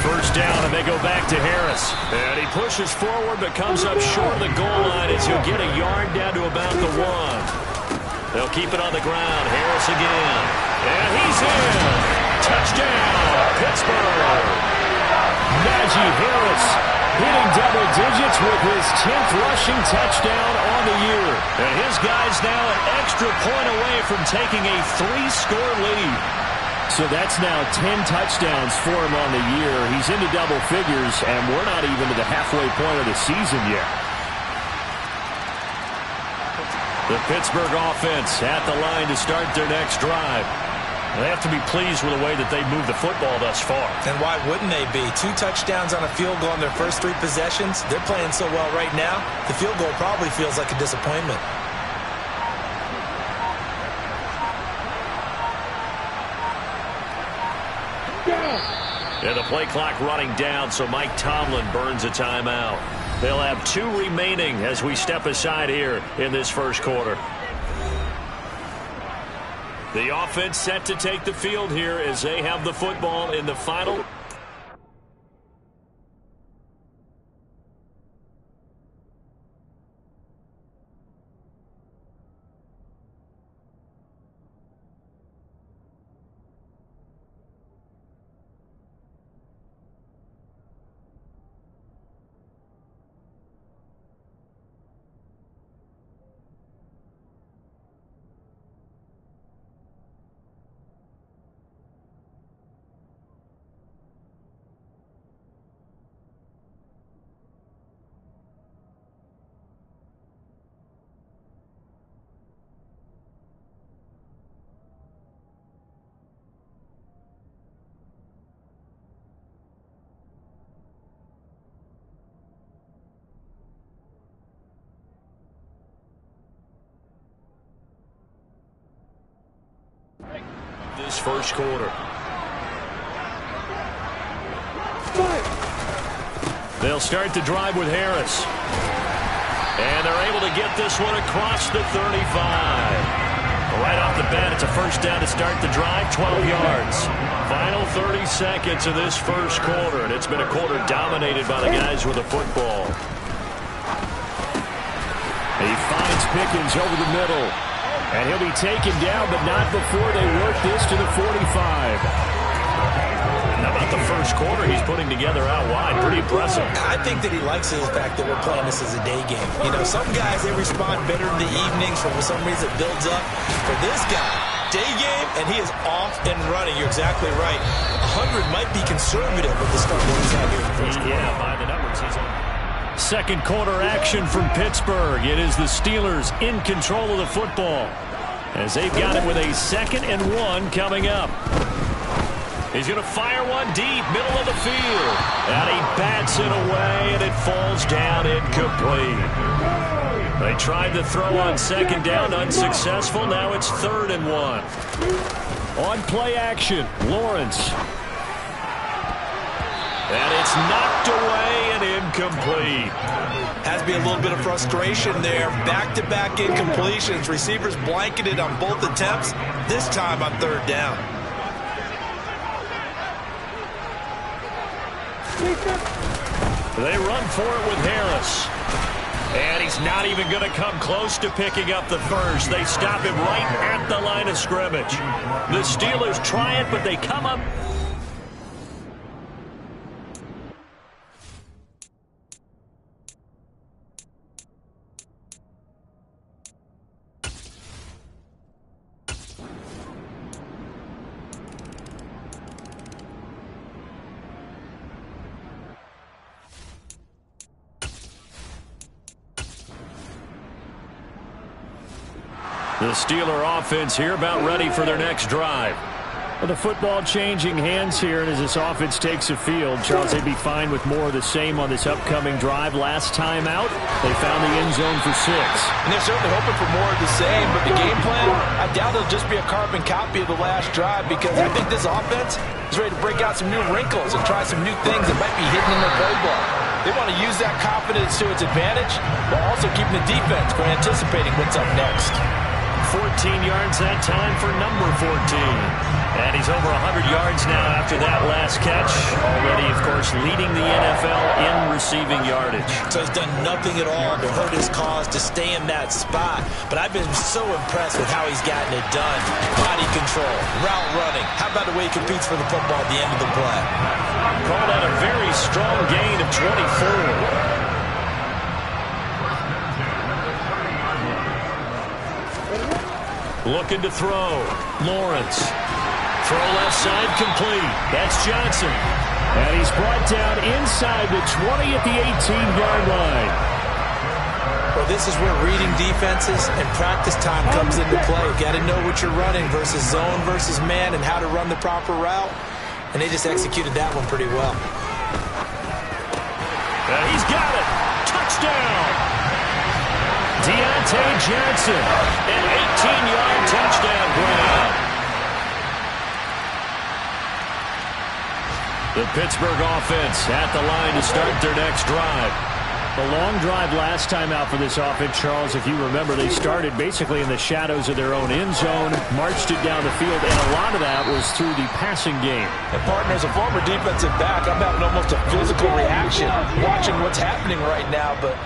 First down, and they go back to Harris. And he pushes forward but comes up short of the goal line as he'll get a yard down to about the 1. They'll keep it on the ground. Harris again. And he's in. Touchdown, Pittsburgh. Najee Harris hitting double digits with his 10th rushing touchdown on the year. And his guy's now an extra point away from taking a 3-score lead. So that's now 10 touchdowns for him on the year. He's into double figures, and we're not even to the halfway point of the season yet. The Pittsburgh offense at the line to start their next drive. They have to be pleased with the way that they've moved the football thus far. And why wouldn't they be? 2 touchdowns on a field goal in their first 3 possessions. They're playing so well right now, the field goal probably feels like a disappointment. And the play clock running down, so Mike Tomlin burns a timeout. They'll have 2 remaining as we step aside here in this first quarter. The offense set to take the field here as they have the football in the final. This first quarter. They'll start the drive with Harris. And they're able to get this one across the 35. Right off the bat, it's a first down to start the drive, 12 yards. Final 30 seconds of this first quarter, and it's been a quarter dominated by the guys with the football. He finds Pickens over the middle. And he'll be taken down, but not before they work this to the 45. How about the first quarter he's putting together out wide? Pretty impressive. I think that he likes the fact that we're playing this as a day game. You know, some guys, they respond better in the evenings. For some reason, it builds up. For this guy, day game, and he is off and running. You're exactly right. 100 might be conservative with the start that he's had here in the first quarter. Yeah, by the numbers, he's on. Second quarter action from Pittsburgh. It is the Steelers in control of the football as they've got it with a 2nd and 1 coming up. He's going to fire one deep, middle of the field. And he bats it away, and it falls down incomplete. They tried to throw on 2nd down, unsuccessful. Now it's 3rd and 1. On play action, Lawrence. And it's knocked away and incomplete. Has to be a little bit of frustration there. Back-to-back incompletions. Receivers blanketed on both attempts. This time on 3rd down. They run for it with Harris. And he's not even going to come close to picking up the first. They stop him right at the line of scrimmage. The Steelers try it, but they come up. The Steeler offense here about ready for their next drive. Well, the football changing hands here, and as this offense takes the field, Charles, they'd be fine with more of the same on this upcoming drive. Last time out, they found the end zone for 6. And they're certainly hoping for more of the same, but the game plan, I doubt it'll just be a carbon copy of the last drive, because I think this offense is ready to break out some new wrinkles and try some new things that might be hidden in their playbook. They want to use that confidence to its advantage while also keeping the defense from anticipating what's up next. 14 yards that time for number 14. And he's over 100 yards now after that last catch. Already, of course, leading the NFL in receiving yardage. So he's done nothing at all to hurt his cause to stay in that spot. But I've been so impressed with how he's gotten it done. Body control, route running. How about the way he competes for the football at the end of the play? Called out a very strong gain of 24. Looking to throw. Lawrence. Throw left side complete. That's Johnson. And he's brought down inside the 20 at the 18-yard line. Well, this is where reading defenses and practice time comes into play. Got to know what you're running versus zone versus man and how to run the proper route. And they just executed that one pretty well. He's got it. Touchdown. Deontay Johnson, an 18-yard touchdown grab. The Pittsburgh offense at the line to start their next drive. A long drive last time out for this offense, Charles. If you remember, they started basically in the shadows of their own end zone, marched it down the field, and a lot of that was through the passing game. And partner, as a former defensive back, I'm having almost a physical reaction watching what's happening right now. But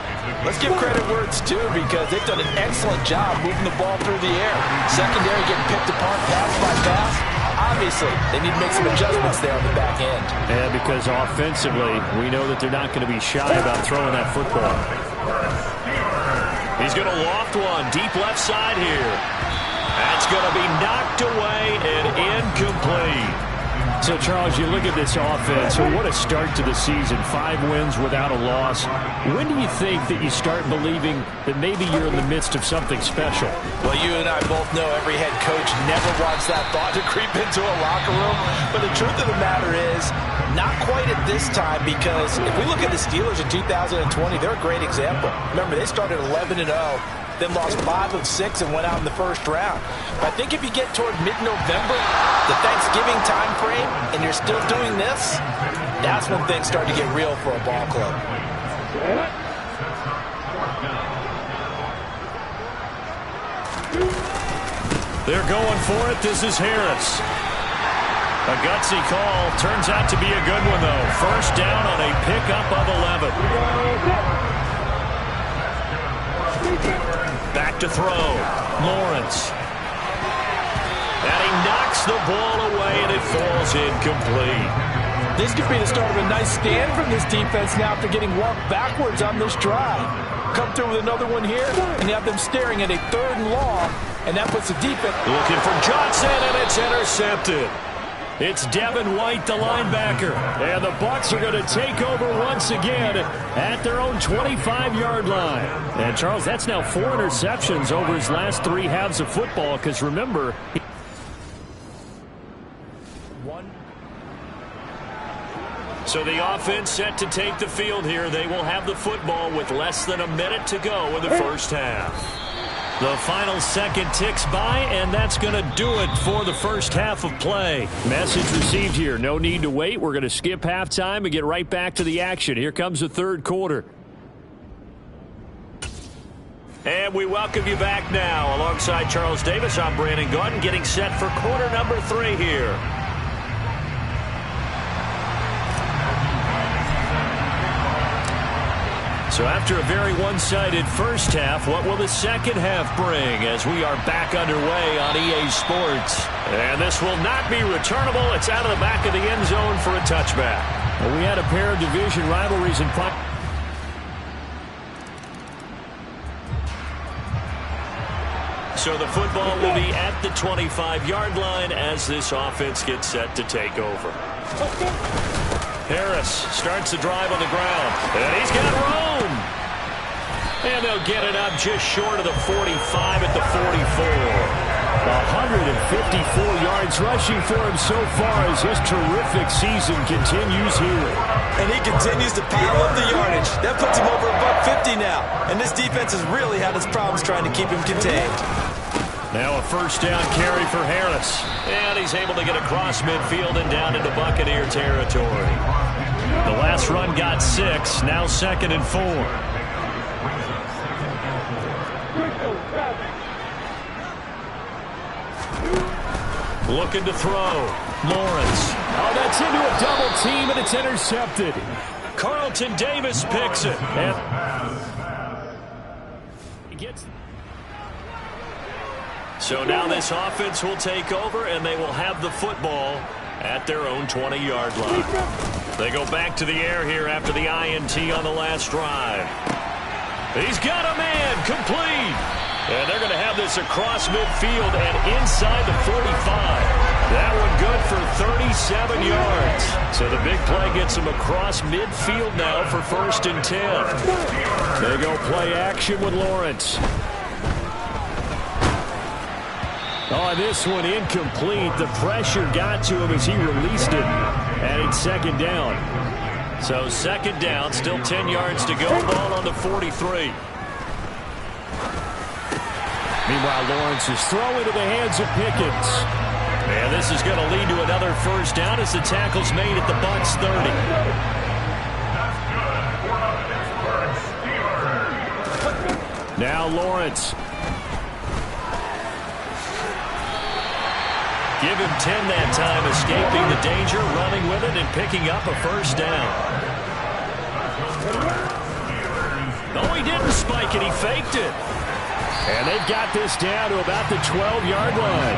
let's give credit where it's due because they've done an excellent job moving the ball through the air. Secondary getting picked apart pass by pass. Obviously, they need to make some adjustments there on the back end. Yeah, because offensively, we know that they're not going to be shy about throwing that football. He's going to loft one deep left side here. That's going to be knocked away and incomplete. So, Charles, you look at this offense, so what a start to the season. 5 wins without a loss. When do you think that you start believing that maybe you're in the midst of something special? Well, you and I both know every head coach never wants that thought to creep into a locker room. But the truth of the matter is, not quite at this time, because if we look at the Steelers in 2020, they're a great example. Remember, they started 11-0. Then lost 5 of 6 and went out in the first round. But I think if you get toward mid-November, the Thanksgiving time frame, and you're still doing this, that's when things start to get real for a ball club. They're going for it. This is Harris. A gutsy call. Turns out to be a good one, though. First down on a pickup of 11. Back to throw. Lawrence. And he knocks the ball away, and it falls incomplete. This could be the start of a nice stand from this defense now after getting walked backwards on this drive. Come through with another one here, and you have them staring at a 3rd and long, and that puts the defense. Looking for Johnson, and it's intercepted. It's Devin White, the linebacker. And the Bucs are going to take over once again at their own 25-yard line. And, Charles, that's now 4 interceptions over his last 3 halves of football, because remember... So the offense set to take the field here. They will have the football with less than a minute to go in the first half. The final second ticks by, and that's going to do it for the first half of play. Message received here. No need to wait. We're going to skip halftime and get right back to the action. Here comes the 3rd quarter. And we welcome you back now. Alongside Charles Davis, I'm Brandon Gaudin, getting set for quarter number 3 here. So after a very one-sided first half, what will the second half bring as we are back underway on EA Sports? And this will not be returnable. It's out of the back of the end zone for a touchback. Well, we had a pair of division rivalries in fight. So the football will be at the 25-yard line as this offense gets set to take over. Harris starts the drive on the ground, and he's got room. And they'll get it up just short of the 45 at the 44. 154 yards rushing for him so far as his terrific season continues here. And he continues to pile up the yardage. That puts him over $150 now. And this defense has really had its problems trying to keep him contained. Now a first down carry for Harris. And he's able to get across midfield and down into Buccaneer territory. The last run got 6. Now 2nd and 4. Looking to throw. Lawrence. Oh, that's into a double team, and it's intercepted. Carlton Davis picks it. And he gets... So now this offense will take over, and they will have the football at their own 20-yard line. They go back to the air here after the INT on the last drive. He's got a man, complete. And they're going to have this across midfield and inside the 45. That one good for 37 yards. So the big play gets them across midfield now for 1st and 10. They go play action with Lawrence. Oh, this one incomplete. The pressure got to him as he released it. And it's 2nd down. So 2nd down, still 10 yards to go. Ball on the 43. Meanwhile, Lawrence is throwing to the hands of Pickens. And this is going to lead to another 1st down as the tackle's made at the Bucs 30. Now Lawrence. Give him 10 that time, escaping the danger, running with it, and picking up a 1st down. Oh, he didn't spike it. He faked it. And they've got this down to about the 12-yard line.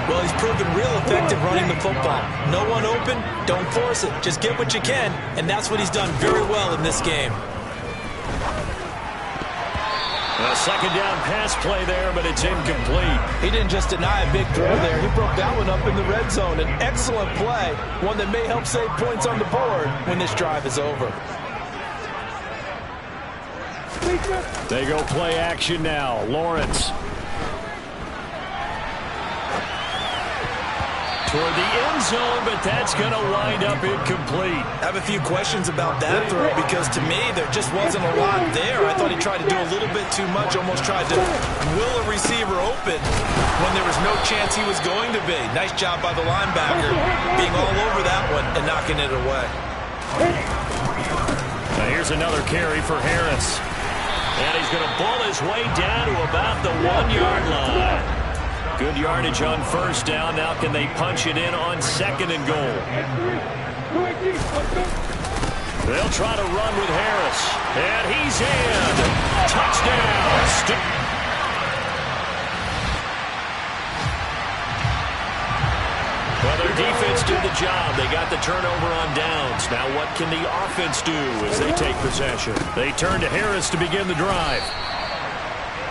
Well, he's proven real effective running the football. No one open, don't force it. Just get what you can, and that's what he's done very well in this game. A 2nd down pass play there, but it's incomplete. He didn't just deny a big throw there. He broke that one up in the red zone. An excellent play, one that may help save points on the board when this drive is over. They go play action now. Lawrence. Toward the end zone, but that's going to wind up incomplete. I have a few questions about that throw because to me there just wasn't a lot there. I thought he tried to do a little bit too much, almost tried to will a receiver open when there was no chance he was going to be. Nice job by the linebacker being all over that one and knocking it away. Now here's another carry for Harris. And he's going to ball his way down to about the 1-yard line. Good yardage on 1st down. Now can they punch it in on 2nd and goal? They'll try to run with Harris. And he's in. Touchdown. Well, their defense did the job. They got the turnover on downs. Now what can the offense do as they take possession? They turn to Harris to begin the drive.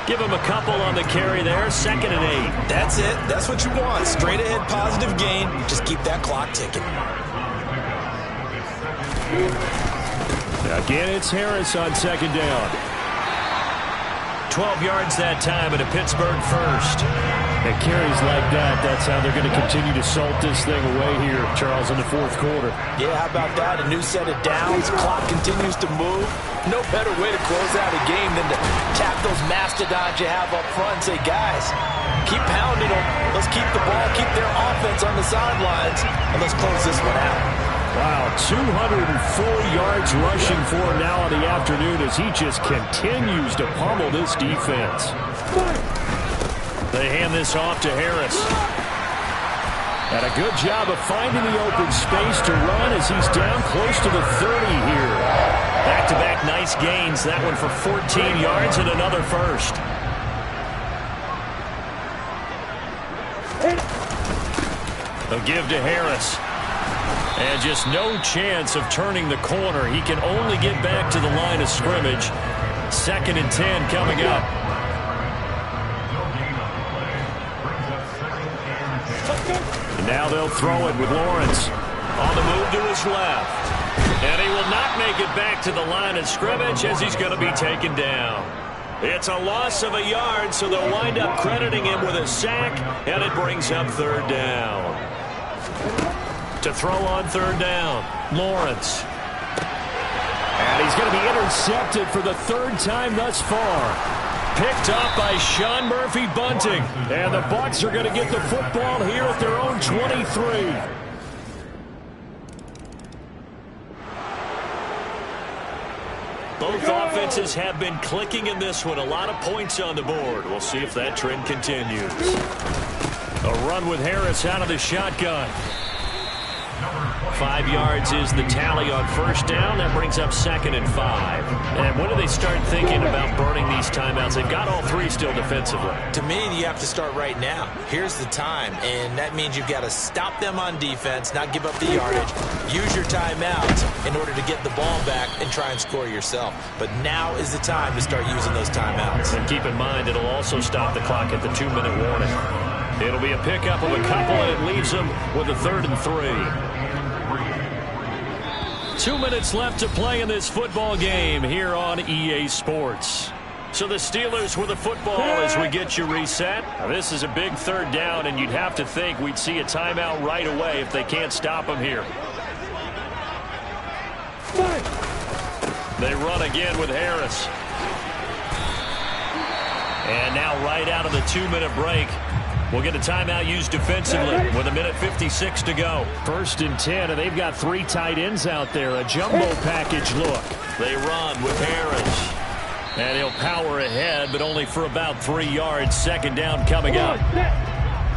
Give him a couple on the carry there. 2nd and 8. That's it. That's what you want. Straight ahead positive gain. Just keep that clock ticking. Again, it's Harris on 2nd down. 12 yards that time and a Pittsburgh 1st. And carries like that, that's how they're going to continue to salt this thing away here, Charles, in the 4th quarter. Yeah, how about that? A new set of downs. Clock continues to move. No better way to close out a game than to tap those mastodons you have up front and say, guys, keep pounding them. Let's keep the ball, keep their offense on the sidelines, and let's close this one out. Wow, 204 yards rushing for him now in the afternoon as he just continues to pummel this defense. They hand this off to Harris. And a good job of finding the open space to run as he's down close to the 30 here. Back-to-back nice gains. That one for 14 yards and another 1st. They'll give to Harris. And just no chance of turning the corner. He can only get back to the line of scrimmage. 2nd and 10 coming up. And now they'll throw it with Lawrence. On the move to his left. And he will not make it back to the line of scrimmage as he's going to be taken down. It's a loss of a yard, so they'll wind up crediting him with a sack, and it brings up 3rd down. To throw on 3rd down, Lawrence. And he's going to be intercepted for the 3rd time thus far. Picked up by Sean Murphy-Bunting. And the Bucs are going to get the football here at their own 23. Both offenses have been clicking in this one. A lot of points on the board. We'll see if that trend continues. A run with Harris out of the shotgun. 5 yards is the tally on first down. That brings up 2nd and 5. And when do they start thinking about burning these timeouts? They've got all 3 still defensively. To me, you have to start right now. Here's the time, and that means you've got to stop them on defense, not give up the yardage, use your timeouts in order to get the ball back and try and score yourself. But now is the time to start using those timeouts. And keep in mind, it'll also stop the clock at the 2-minute warning. It'll be a pickup of a couple, and it leaves them with a 3rd and 3. 2 minutes left to play in this football game here on EA Sports. So the Steelers with the football as we get you reset. Now this is a big 3rd down, and you'd have to think we'd see a timeout right away if they can't stop them here. They run again with Harris. And now right out of the 2-minute break, we'll get a timeout used defensively with 1:56 to go. 1st and 10, and they've got 3 tight ends out there. A jumbo package look. They run with Harris. And he'll power ahead, but only for about 3 yards. 2nd down coming up.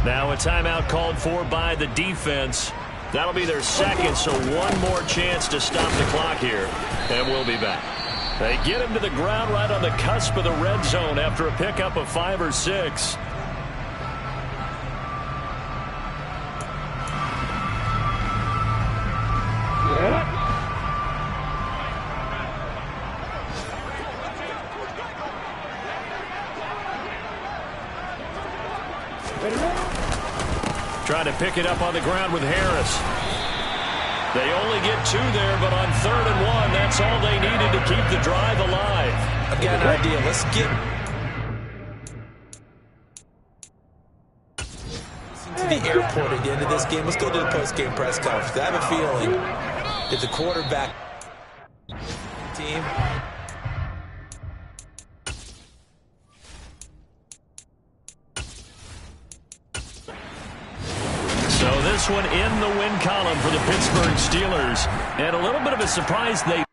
Now a timeout called for by the defense. That'll be their 2nd, so one more chance to stop the clock here. And we'll be back. They get him to the ground right on the cusp of the red zone after a pickup of 5 or 6. Trying to pick it up on the ground with Harris. They only get 2 there, but on 3rd and 1, that's all they needed to keep the drive alive. I've got an idea. Let's get to the airport at the end of this game. Let's go to the post-game press conference. I have a feeling that the quarterback team. So this one in the win column for the Pittsburgh Steelers. And a little bit of a surprise they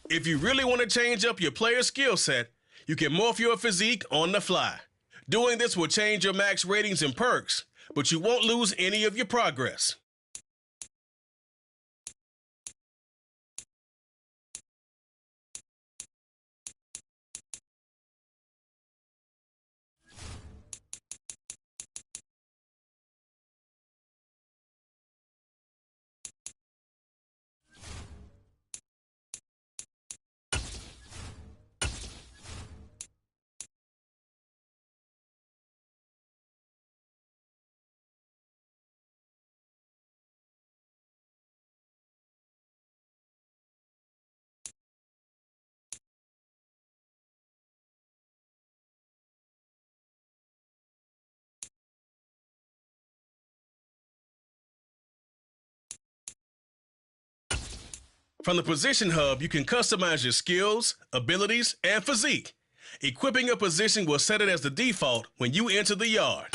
If you really want to change up your player skill set, you can morph your physique on the fly. Doing this will change your max ratings and perks, but you won't lose any of your progress. From the Position Hub, you can customize your skills, abilities, and physique. Equipping a position will set it as the default when you enter the yard.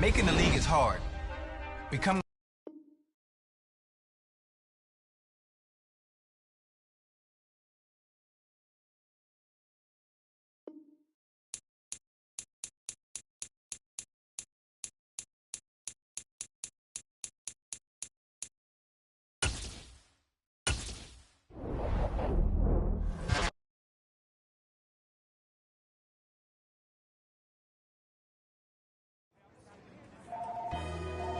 Making the league is hard. Becoming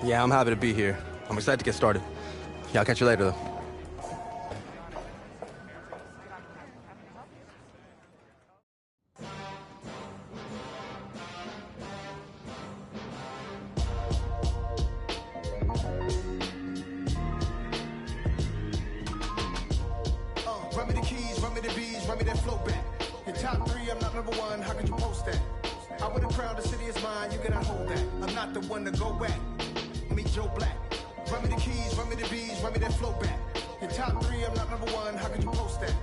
Yeah, I'm happy to be here. I'm excited to get started. Yeah, I'll catch you later, though. Run me the keys, run me the bees, run me that flow back. Your top three, I'm not number one, how could you post that? I would have crowned the city is mine, you cannot hold that. I'm not the one to go back. Meet Joe Black. Run me the keys, run me the bees, run me that flow back. Your top three, I'm not number one, how could you post that?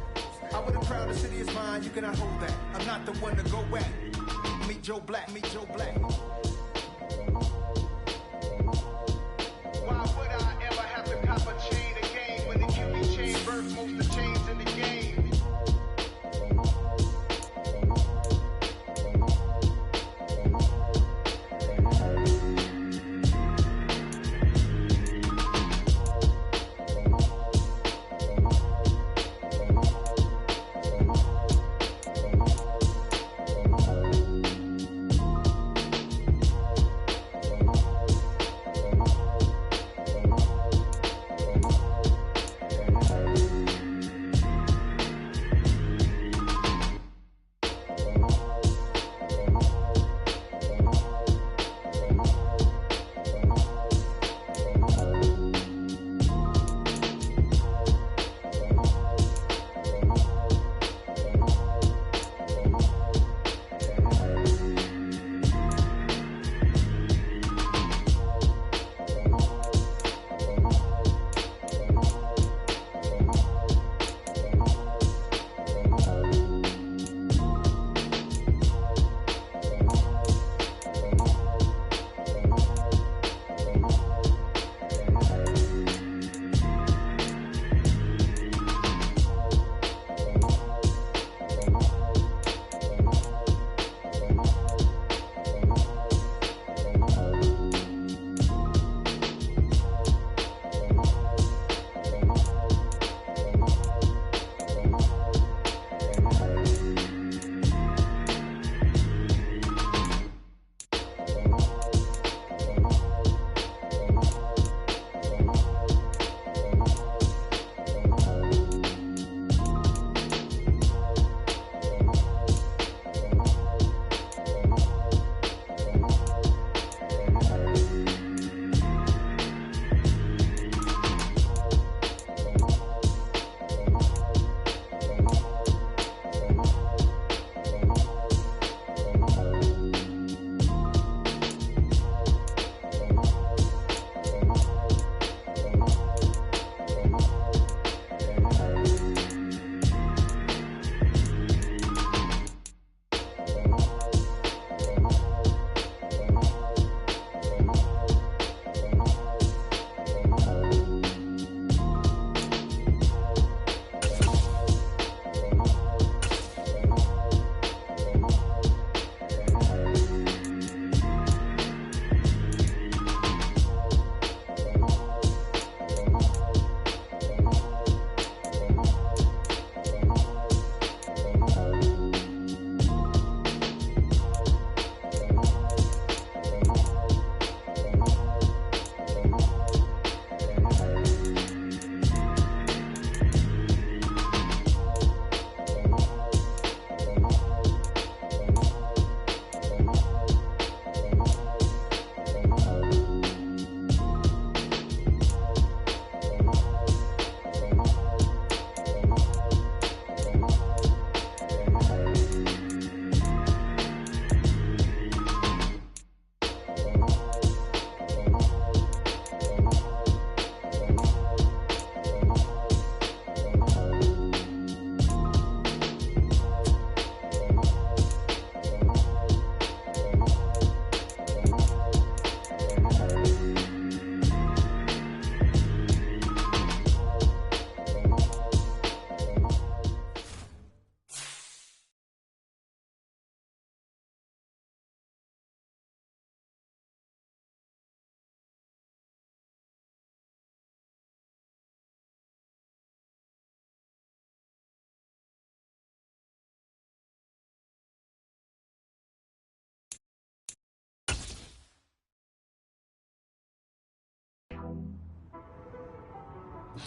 I would have crowned the city is mine, you cannot hold that. I'm not the one to go at. Meet Joe Black, meet Joe Black. Why would I ever have to cop a chain again when the QB chain birthed most of the chains in the game?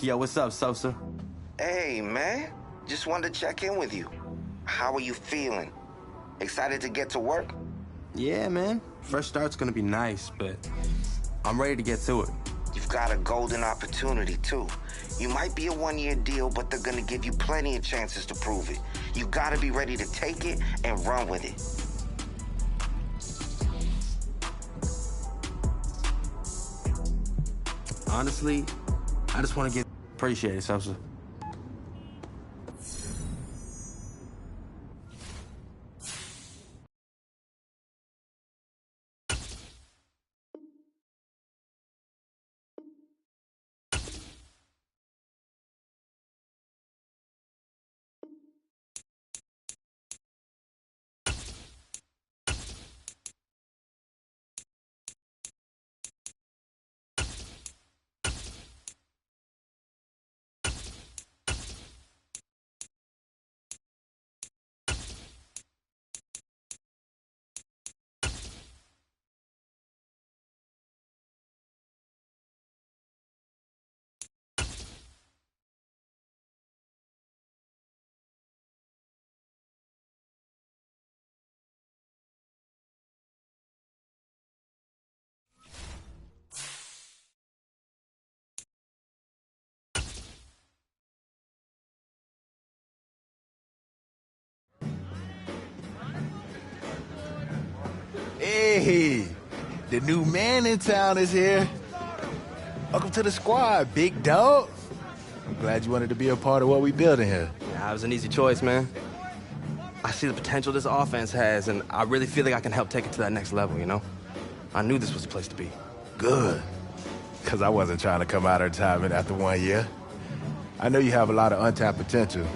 Yo, what's up, Sosa? Hey, man. Just wanted to check in with you. How are you feeling? Excited to get to work? Yeah, man. Fresh start's gonna be nice, but I'm ready to get to it. You've got a golden opportunity, too. You might be a one-year deal, but they're gonna give you plenty of chances to prove it. You gotta be ready to take it and run with it. Honestly, I just want to get appreciated, Sosa. Hey, the new man in town is here. Welcome to the squad, big dog. I'm glad you wanted to be a part of what we building here. Yeah, it was an easy choice, man. I see the potential this offense has, and I really feel like I can help take it to that next level, you know? I knew this was the place to be. Good, because I wasn't trying to come out of retirement after 1 year. I know you have a lot of untapped potential.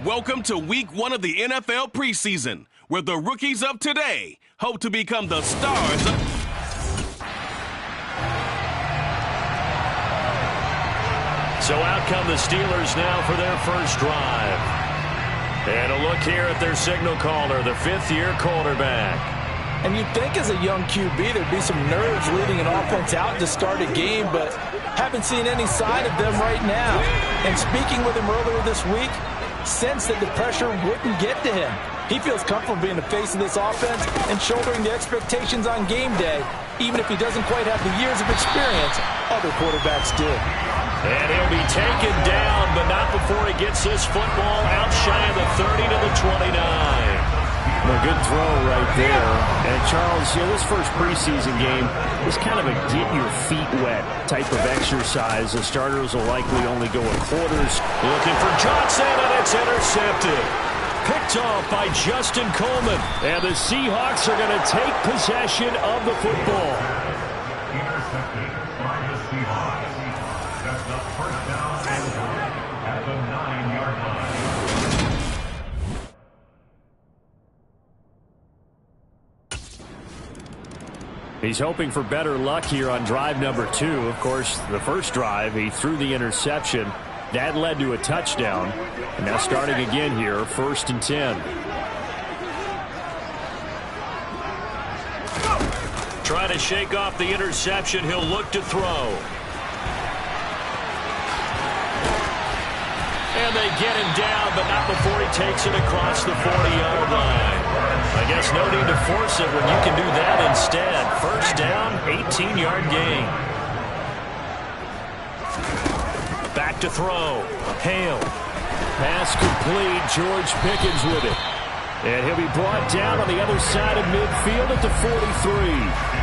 Welcome to week 1 of the NFL preseason, where the rookies of today hope to become the stars of... So out come the Steelers now for their first drive. And a look here at their signal caller, the fifth-year quarterback. And you'd think as a young QB there'd be some nerves leading an offense out to start a game, but haven't seen any sign of them right now. And speaking with him earlier this week, sensed that the pressure wouldn't get to him. He feels comfortable being the face of this offense and shouldering the expectations on game day, even if he doesn't quite have the years of experience other quarterbacks do. And he'll be taken down, but not before he gets this football out shy of the 30 to the 29. A good throw right there. And Charles, this first preseason game is kind of a get your feet wet type of exercise. The starters will likely only go in quarters. Looking for Johnson, and it's intercepted. Picked off by Justin Coleman. And the Seahawks are going to take possession of the football. Intercepted by the Seahawks. That's the first down at the 9-yard line. He's hoping for better luck here on drive number 2. Of course, the first drive, he threw the interception. That led to a touchdown. And now starting again here, 1st and 10. Trying to shake off the interception. He'll look to throw. And they get him down, but not before he takes it across the 40-yard line. I guess no need to force it when you can do that instead. First down, 18-yard gain. Back to throw. Hale. Pass complete. George Pickens with it. And he'll be brought down on the other side of midfield at the 43.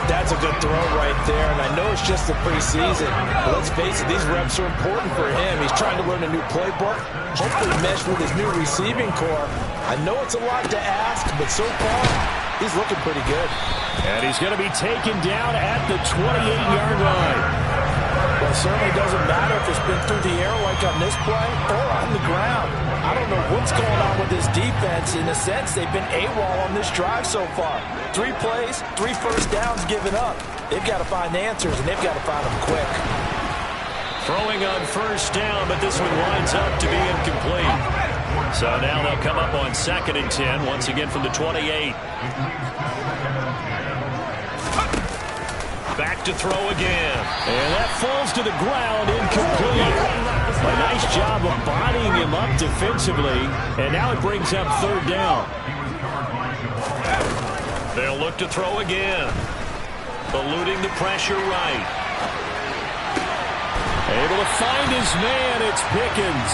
That's a good throw right there, and I know it's just the preseason, but let's face it, these reps are important for him. He's trying to learn a new playbook, hopefully mesh with his new receiving core. I know it's a lot to ask, but so far, He's looking pretty good. And he's going to be taken down at the 28-yard line. Well, it certainly doesn't matter if it's been through the air like on this play or on the ground. I don't know what's going on with this defense. In a sense, they've been AWOL on this drive so far. 3 plays, 3 first downs given up. They've got to find answers, and they've got to find them quick. Throwing on first down, but this one winds up to be incomplete. So now they'll come up on 2nd and 10, once again from the 28. Back to throw again. And that falls to the ground, incomplete. A nice job of bodying him up defensively. And now it brings up 3rd down. They'll look to throw again. Eluding the pressure right. Able to find his man, it's Pickens.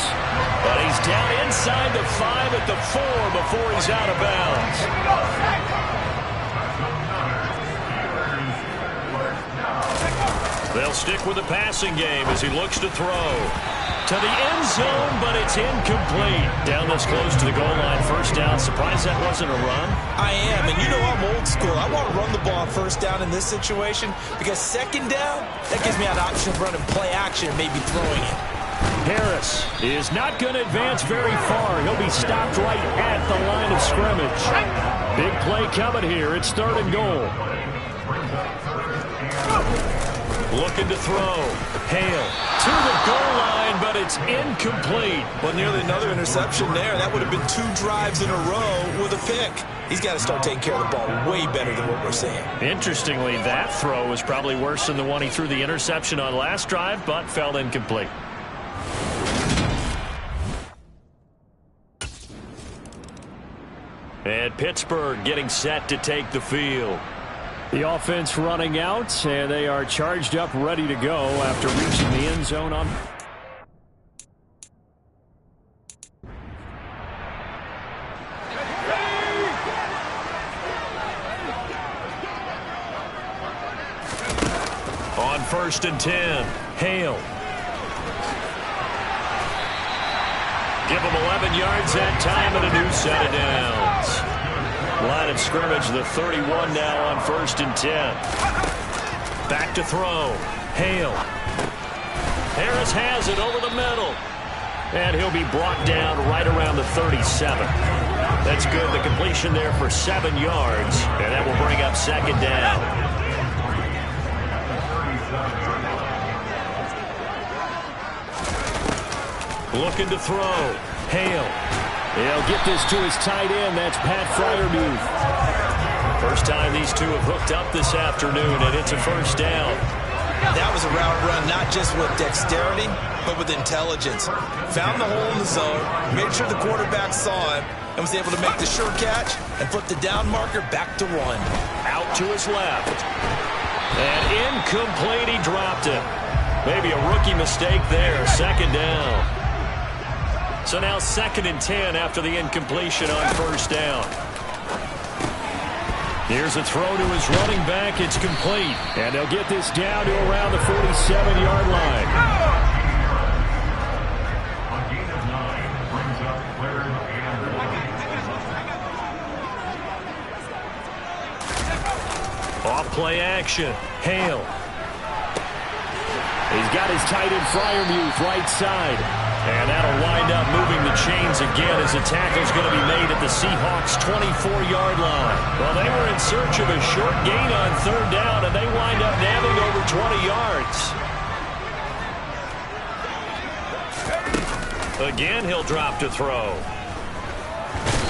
But he's down inside the 5 at the 4 before he's out of bounds. They'll stick with the passing game as he looks to throw. To the end zone, but it's incomplete. Down this close to the goal line, first down. Surprised that wasn't a run? I am, and you know I'm old school. I want to run the ball on first down in this situation because 2nd down, that gives me an option of running play action and maybe throwing it. Harris is not going to advance very far. He'll be stopped right at the line of scrimmage. Big play coming here. It's 3rd and goal. Looking to throw. Hale to the goal line, but it's incomplete. Well, nearly another interception there. That would have been 2 drives in a row with a pick. He's got to start taking care of the ball way better than what we're seeing. Interestingly, that throw was probably worse than the one he threw the interception on last drive, but fell incomplete. And Pittsburgh getting set to take the field. The offense running out, and they are charged up, ready to go after reaching the end zone on. On 1st and 10, Hale. Give him 11 yards that time and a new set of downs. Line of scrimmage, the 31 now on 1st and 10. Back to throw. Hale. Harris has it over the middle. And he'll be brought down right around the 37. That's good. The completion there for 7 yards. And that will bring up 2nd down. Looking to throw. Hale. He'll get this to his tight end. That's Pat Freiermuth. First time these two have hooked up this afternoon, and it's a first down. That was a route run not just with dexterity, but with intelligence. Found the hole in the zone, made sure the quarterback saw it, and was able to make the sure catch and flip the down marker back to 1. Out to his left. And incomplete, he dropped it. Maybe a rookie mistake there, 2nd down. So now 2nd and 10 after the incompletion on first down. Here's a throw to his running back. It's complete. And they'll get this down to around the 47-yard line. A gain of 9 brings up 3rd and 1. Off play action. Hale. He's got his tight end Freiermuth right side. And that'll wind up moving the chains again as the tackle's going to be made at the Seahawks' 24-yard line. Well, they were in search of a short gain on 3rd down, and they wind up nabbing over 20 yards. Again, he'll drop to throw.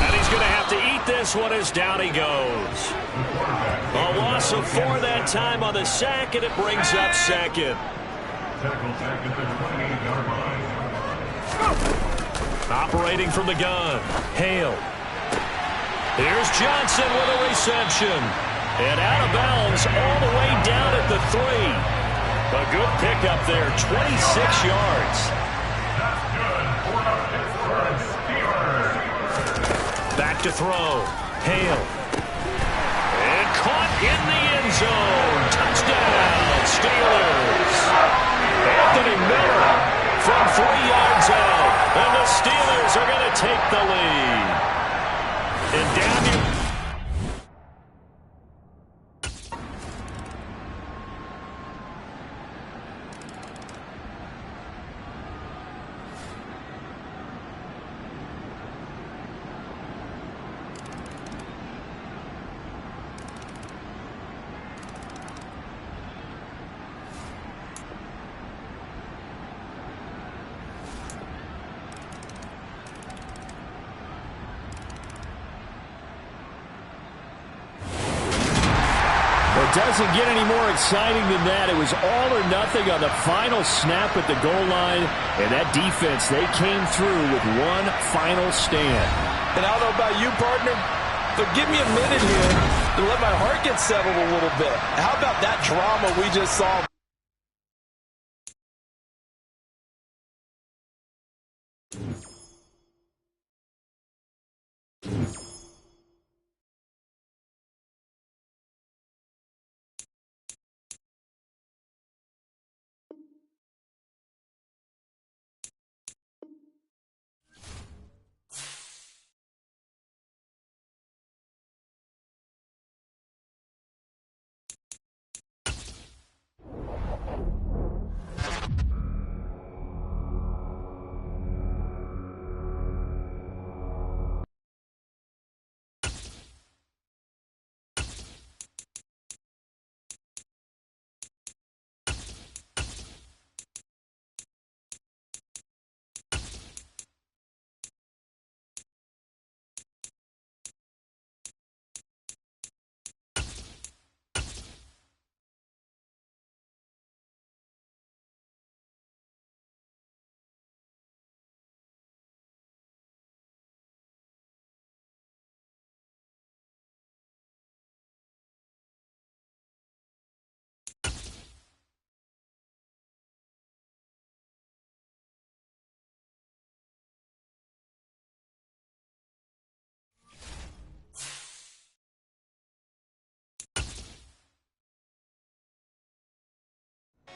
And he's going to have to eat this one as down he goes. A loss of 4 that time on the sack, and it brings up 2nd. Tackle sack at the 28-yard line. Operating from the gun. Hale. Here's Johnson with a reception. And out of bounds all the way down at the 3. A good pickup there, 26 yards. That's good for the Pittsburgh Steelers. Back to throw. Hale. And caught in the end zone. Touchdown, Steelers. Anthony Miller from 3 yards out. And the Steelers are going to take the lead. And down here. doesn't get any more exciting than that. It was all or nothing on the final snap at the goal line. And that defense, they came through with one final stand. And I don't know about you, partner, but give me a minute here to let my heart get settled a little bit. How about that drama we just saw?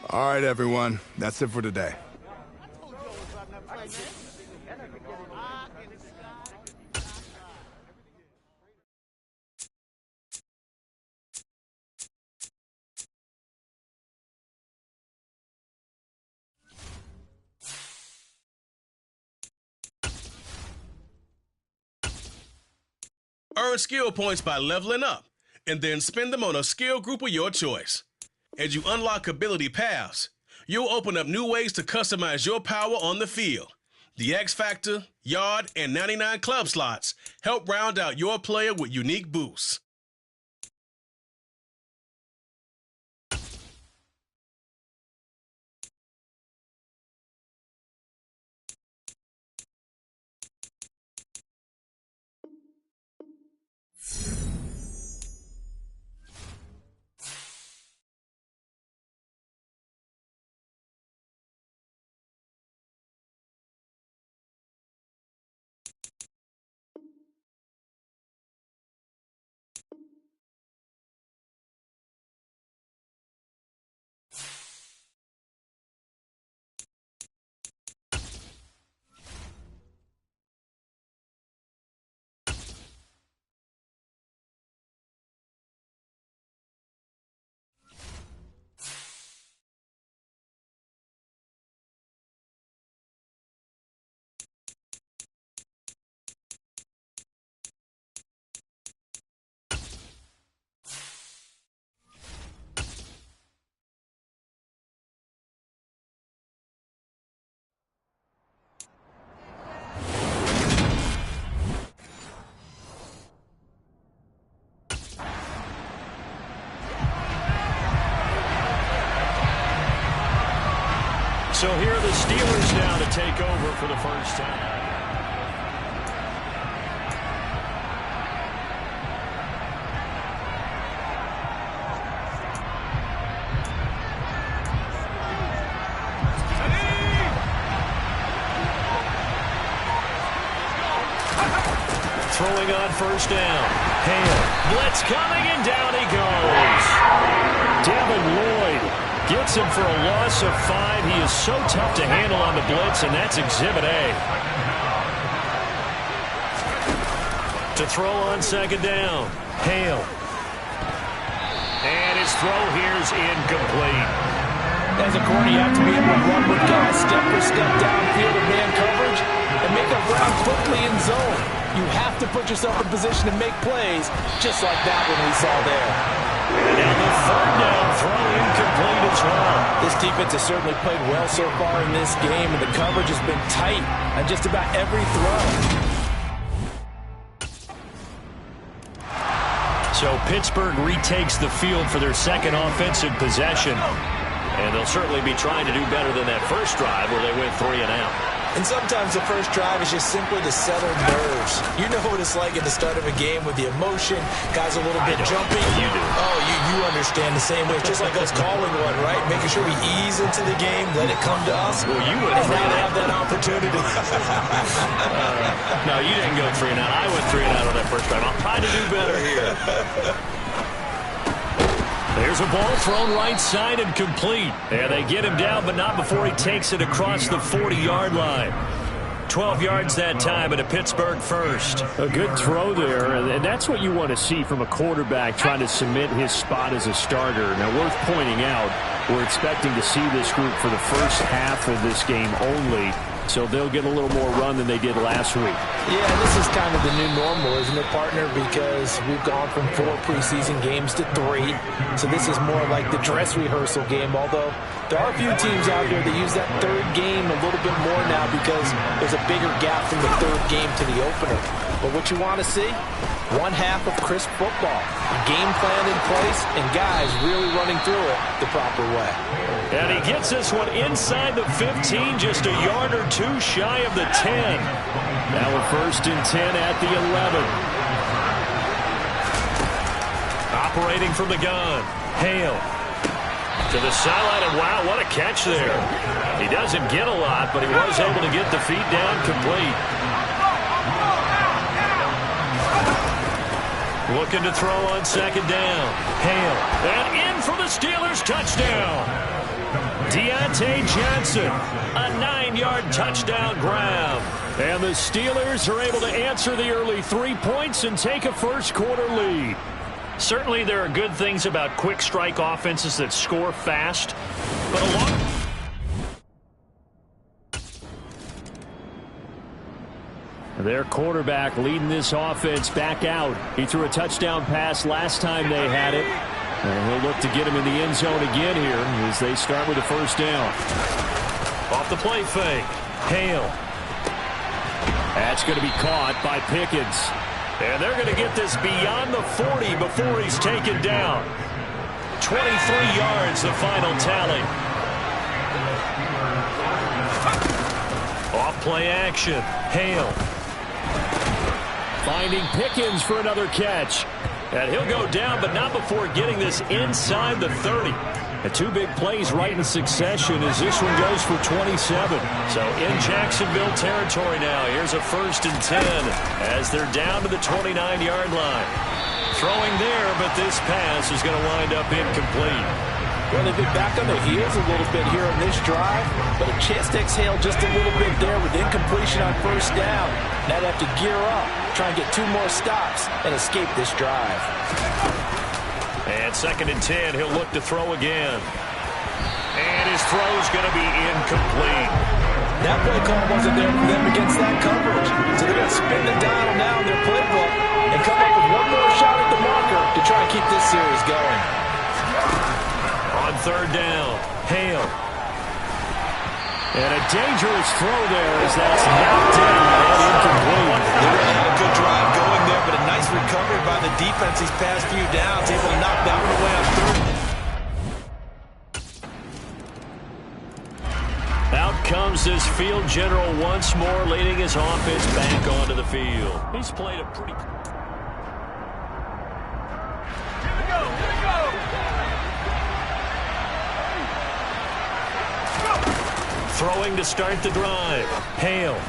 All right, everyone. That's it for today. Earn skill points by leveling up, and then spend them on a skill group of your choice. As you unlock ability paths, you'll open up new ways to customize your power on the field. The X Factor, Yard, and 99 Club slots help round out your player with unique boosts. So here are the Steelers now to take over for the first time. Throwing on first down. Hale. Blitz coming, and down he goes. Devin Lloyd gets him for a loss of 5. He is so tough to handle on the blitz, and that's Exhibit A. To throw on second down. Hale. And his throw here's incomplete. As a corner, you have to be able to run with guys step for step downfield in man coverage and make a run quickly in zone. You have to put yourself in position to make plays, just like that one we saw there. And now the third down throw incomplete as well. This defense has certainly played well so far in this game, and the coverage has been tight on just about every throw. So Pittsburgh retakes the field for their second offensive possession. And they'll certainly be trying to do better than that first drive where they went 3 and out. And sometimes the first drive is just simply to settle nerves. You know what it's like at the start of a game with the emotion, guys a little bit jumpy. You do. Oh, you understand the same way. It's just like us calling one, right? Making sure we ease into the game, let it come to us. Well, you went and now have that opportunity. No, you didn't go 3 and out. I went 3 and out on that first drive. I'm trying to do better here. There's a ball thrown right side and complete. And they get him down, but not before he takes it across the 40-yard line. 12 yards that time and a Pittsburgh first. A good throw there, and that's what you want to see from a quarterback trying to cement his spot as a starter. Now, worth pointing out, we're expecting to see this group for the first half of this game only, so they'll get a little more run than they did last week. Yeah, this is kind of the new normal, isn't it, partner? Because we've gone from 4 preseason games to 3. So this is more like the dress rehearsal game, although there are a few teams out there that use that third game a little bit more now because there's a bigger gap from the third game to the opener. But what you want to see? One half of crisp football. A game plan in place, and guys really running through it the proper way. And he gets this one inside the 15, just a yard or 2 shy of the 10. Now a 1st and 10 at the 11. Operating from the gun. Hale to the sideline, and wow, what a catch there. He doesn't get a lot, but he was able to get the feet down complete. Looking to throw on 2nd down. Hale. And in for the Steelers, touchdown. Deontay Johnson, a 9-yard touchdown grab. And the Steelers are able to answer the early 3 points and take a first-quarter lead. Certainly there are good things about quick strike offenses that score fast, but along... Their quarterback leading this offense back out. He threw a touchdown pass last time they had it. And he'll look to get him in the end zone again here as they start with a 1st down. Off the play fake. Hale. That's going to be caught by Pickens. And they're going to get this beyond the 40 before he's taken down. 23 yards, the final tally. Off play action. Hale. Finding Pickens for another catch. And he'll go down, but not before getting this inside the 30. And 2 big plays right in succession as this one goes for 27. So in Jacksonville territory now. Here's a 1st and 10 as they're down to the 29-yard line. Throwing there, but this pass is going to wind up incomplete. Well, they've been back on their heels a little bit here on this drive, but a chance to exhale just a little bit there with incompletion on 1st down. Now they have to gear up, try and get 2 more stops, and escape this drive. And 2nd and 10, he'll look to throw again. And his throw's going to be incomplete. That play call wasn't there for them against that coverage. So they're going to spin the dial now in their playbook and come up with 1 more shot at the marker to try and keep this series going. On 3rd down, Hale. And a dangerous throw there as that's knocked down and incomplete. They really had a good drive going there, but a nice recovery by the defense these past few downs, able to knock that one away on 3rd. Out comes this field general once more, leading his offense back onto the field. He's played a pretty... Throwing to start the drive. Hale.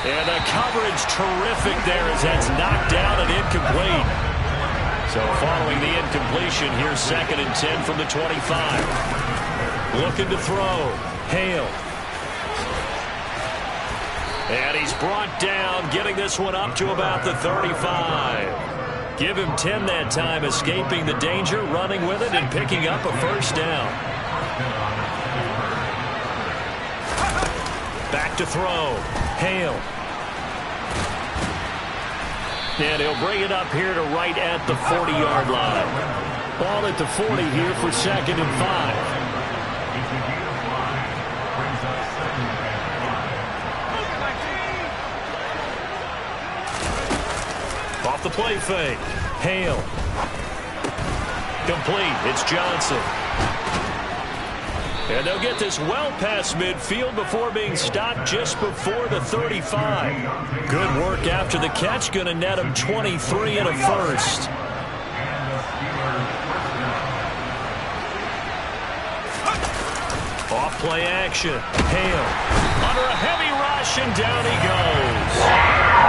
And the coverage terrific there as that's knocked down and incomplete. So following the incompletion, here's 2nd and 10 from the 25. Looking to throw. Hale. And he's brought down, getting this one up to about the 35. Give him 10 that time, escaping the danger, running with it, and picking up a 1st down. Back to throw. Hale. And he'll bring it up here to right at the 40-yard line. Ball at the 40 here for 2nd and 5. Off the play fake. Hale. Complete. It's Johnson. And they'll get this well past midfield before being stopped just before the 35. Good work after the catch. Going to net him 23 and a first. Off play action. Hale under a heavy rush, and down he goes.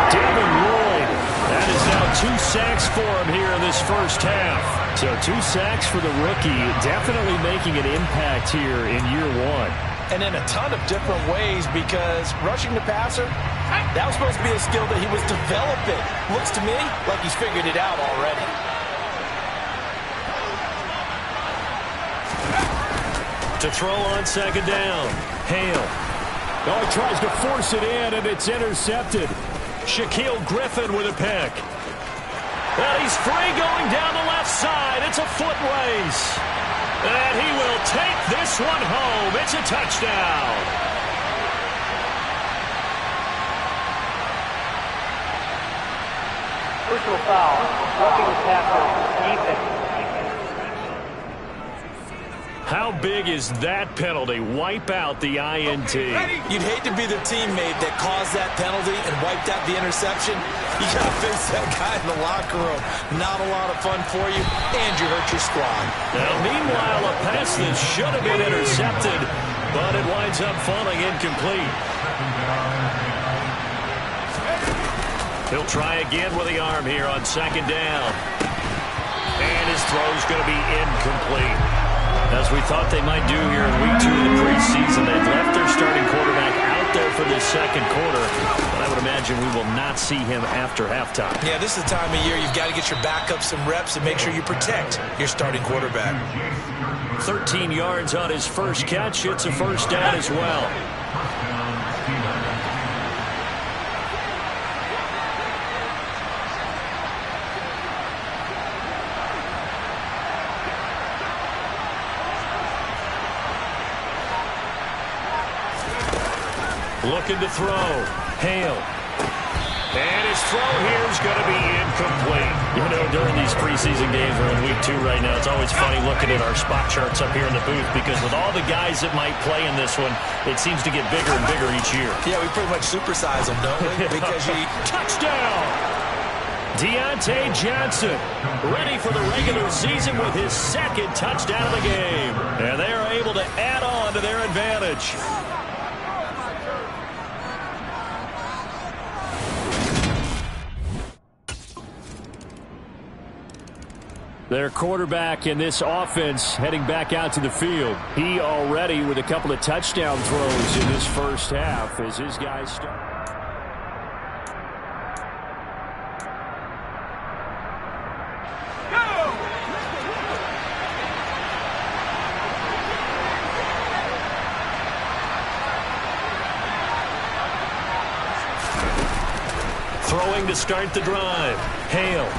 Devin Lloyd. That is now 2 sacks for him here in this first half. So 2 sacks for the rookie. Definitely making an impact here in year 1. And in a ton of different ways, because rushing the passer, that was supposed to be a skill that he was developing. Looks to me like he's figured it out already. To throw on second down. Hale. Oh, he tries to force it in, and it's intercepted. Shaquille Griffin with a pick. And he's free going down the left side. It's a foot race. And he will take this one home. It's a touchdown. Personal foul. Roughing the passer. Defense. How big is that penalty? Wipe out the INT. You'd hate to be the teammate that caused that penalty and wiped out the interception. You got to face that guy in the locker room. Not a lot of fun for you, and you hurt your squad. Now, meanwhile, a pass that should have been intercepted, but it winds up falling incomplete. He'll try again with the arm here on second down. And his throw's going to be incomplete. As we thought they might do here in week 2 of the preseason, they've left their starting quarterback out there for this second quarter. But I would imagine we will not see him after halftime. Yeah, this is the time of year you've got to get your backup some reps and make sure you protect your starting quarterback. 13 yards on his first catch. It's a first down as well. Looking to throw. Hale. And his throw here is going to be incomplete. You know, during these preseason games, we're in week 2 right now. It's always funny looking at our spot charts up here in the booth because with all the guys that might play in this one, it seems to get bigger and bigger each year. Yeah, we pretty much supersize them, don't we? Because Touchdown! Deontay Johnson ready for the regular season with his second touchdown of the game. And they are able to add on to their advantage. Their quarterback in this offense heading back out to the field. He already with a couple of touchdown throws in this first half as his guys start. Throwing to start the drive. Hale.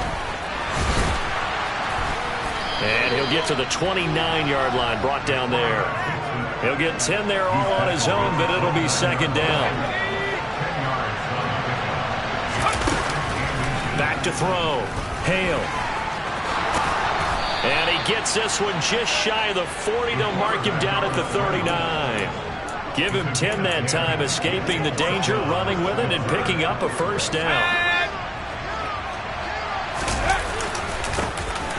And he'll get to the 29-yard line, brought down there. He'll get 10 there all on his own, but it'll be second down. Back to throw. Hale. And he gets this one just shy of the 40. They'll mark him down at the 39. Give him 10 that time, escaping the danger, running with it, and picking up a first down.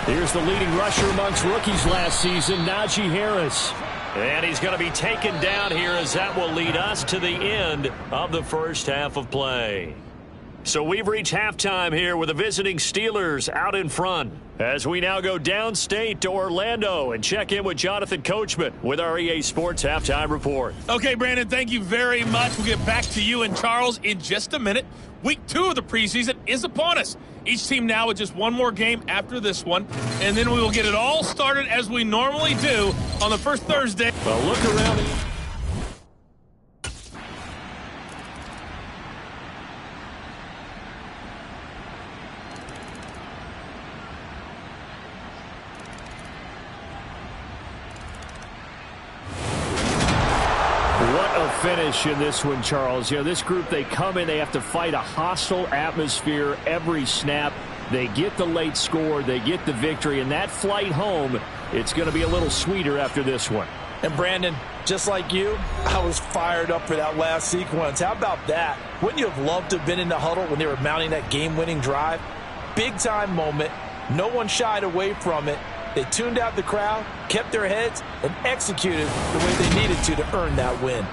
Here's the leading rusher amongst rookies last season, Najee Harris. And he's going to be taken down here as that will lead us to the end of the first half of play. So we've reached halftime here with the visiting Steelers out in front. As we now go downstate to Orlando and check in with Jonathan Coachman with our EA Sports Halftime Report. Okay, Brandon, thank you very much. We'll get back to you and Charles in just a minute. Week 2 of the preseason is upon us. Each team now with just one more game after this one, and then we will get it all started as we normally do on the first Thursday. Well, look around. Finish in this one, Charles. You know, this group, they come in, they have to fight a hostile atmosphere every snap. They get the late score, they get the victory, and that flight home, it's going to be a little sweeter after this one. And Brandon, just like you, I was fired up for that last sequence. How about that? Wouldn't you have loved to have been in the huddle when they were mounting that game-winning drive? Big-time moment. No one shied away from it. They tuned out the crowd, kept their heads, and executed the way they needed to earn that win.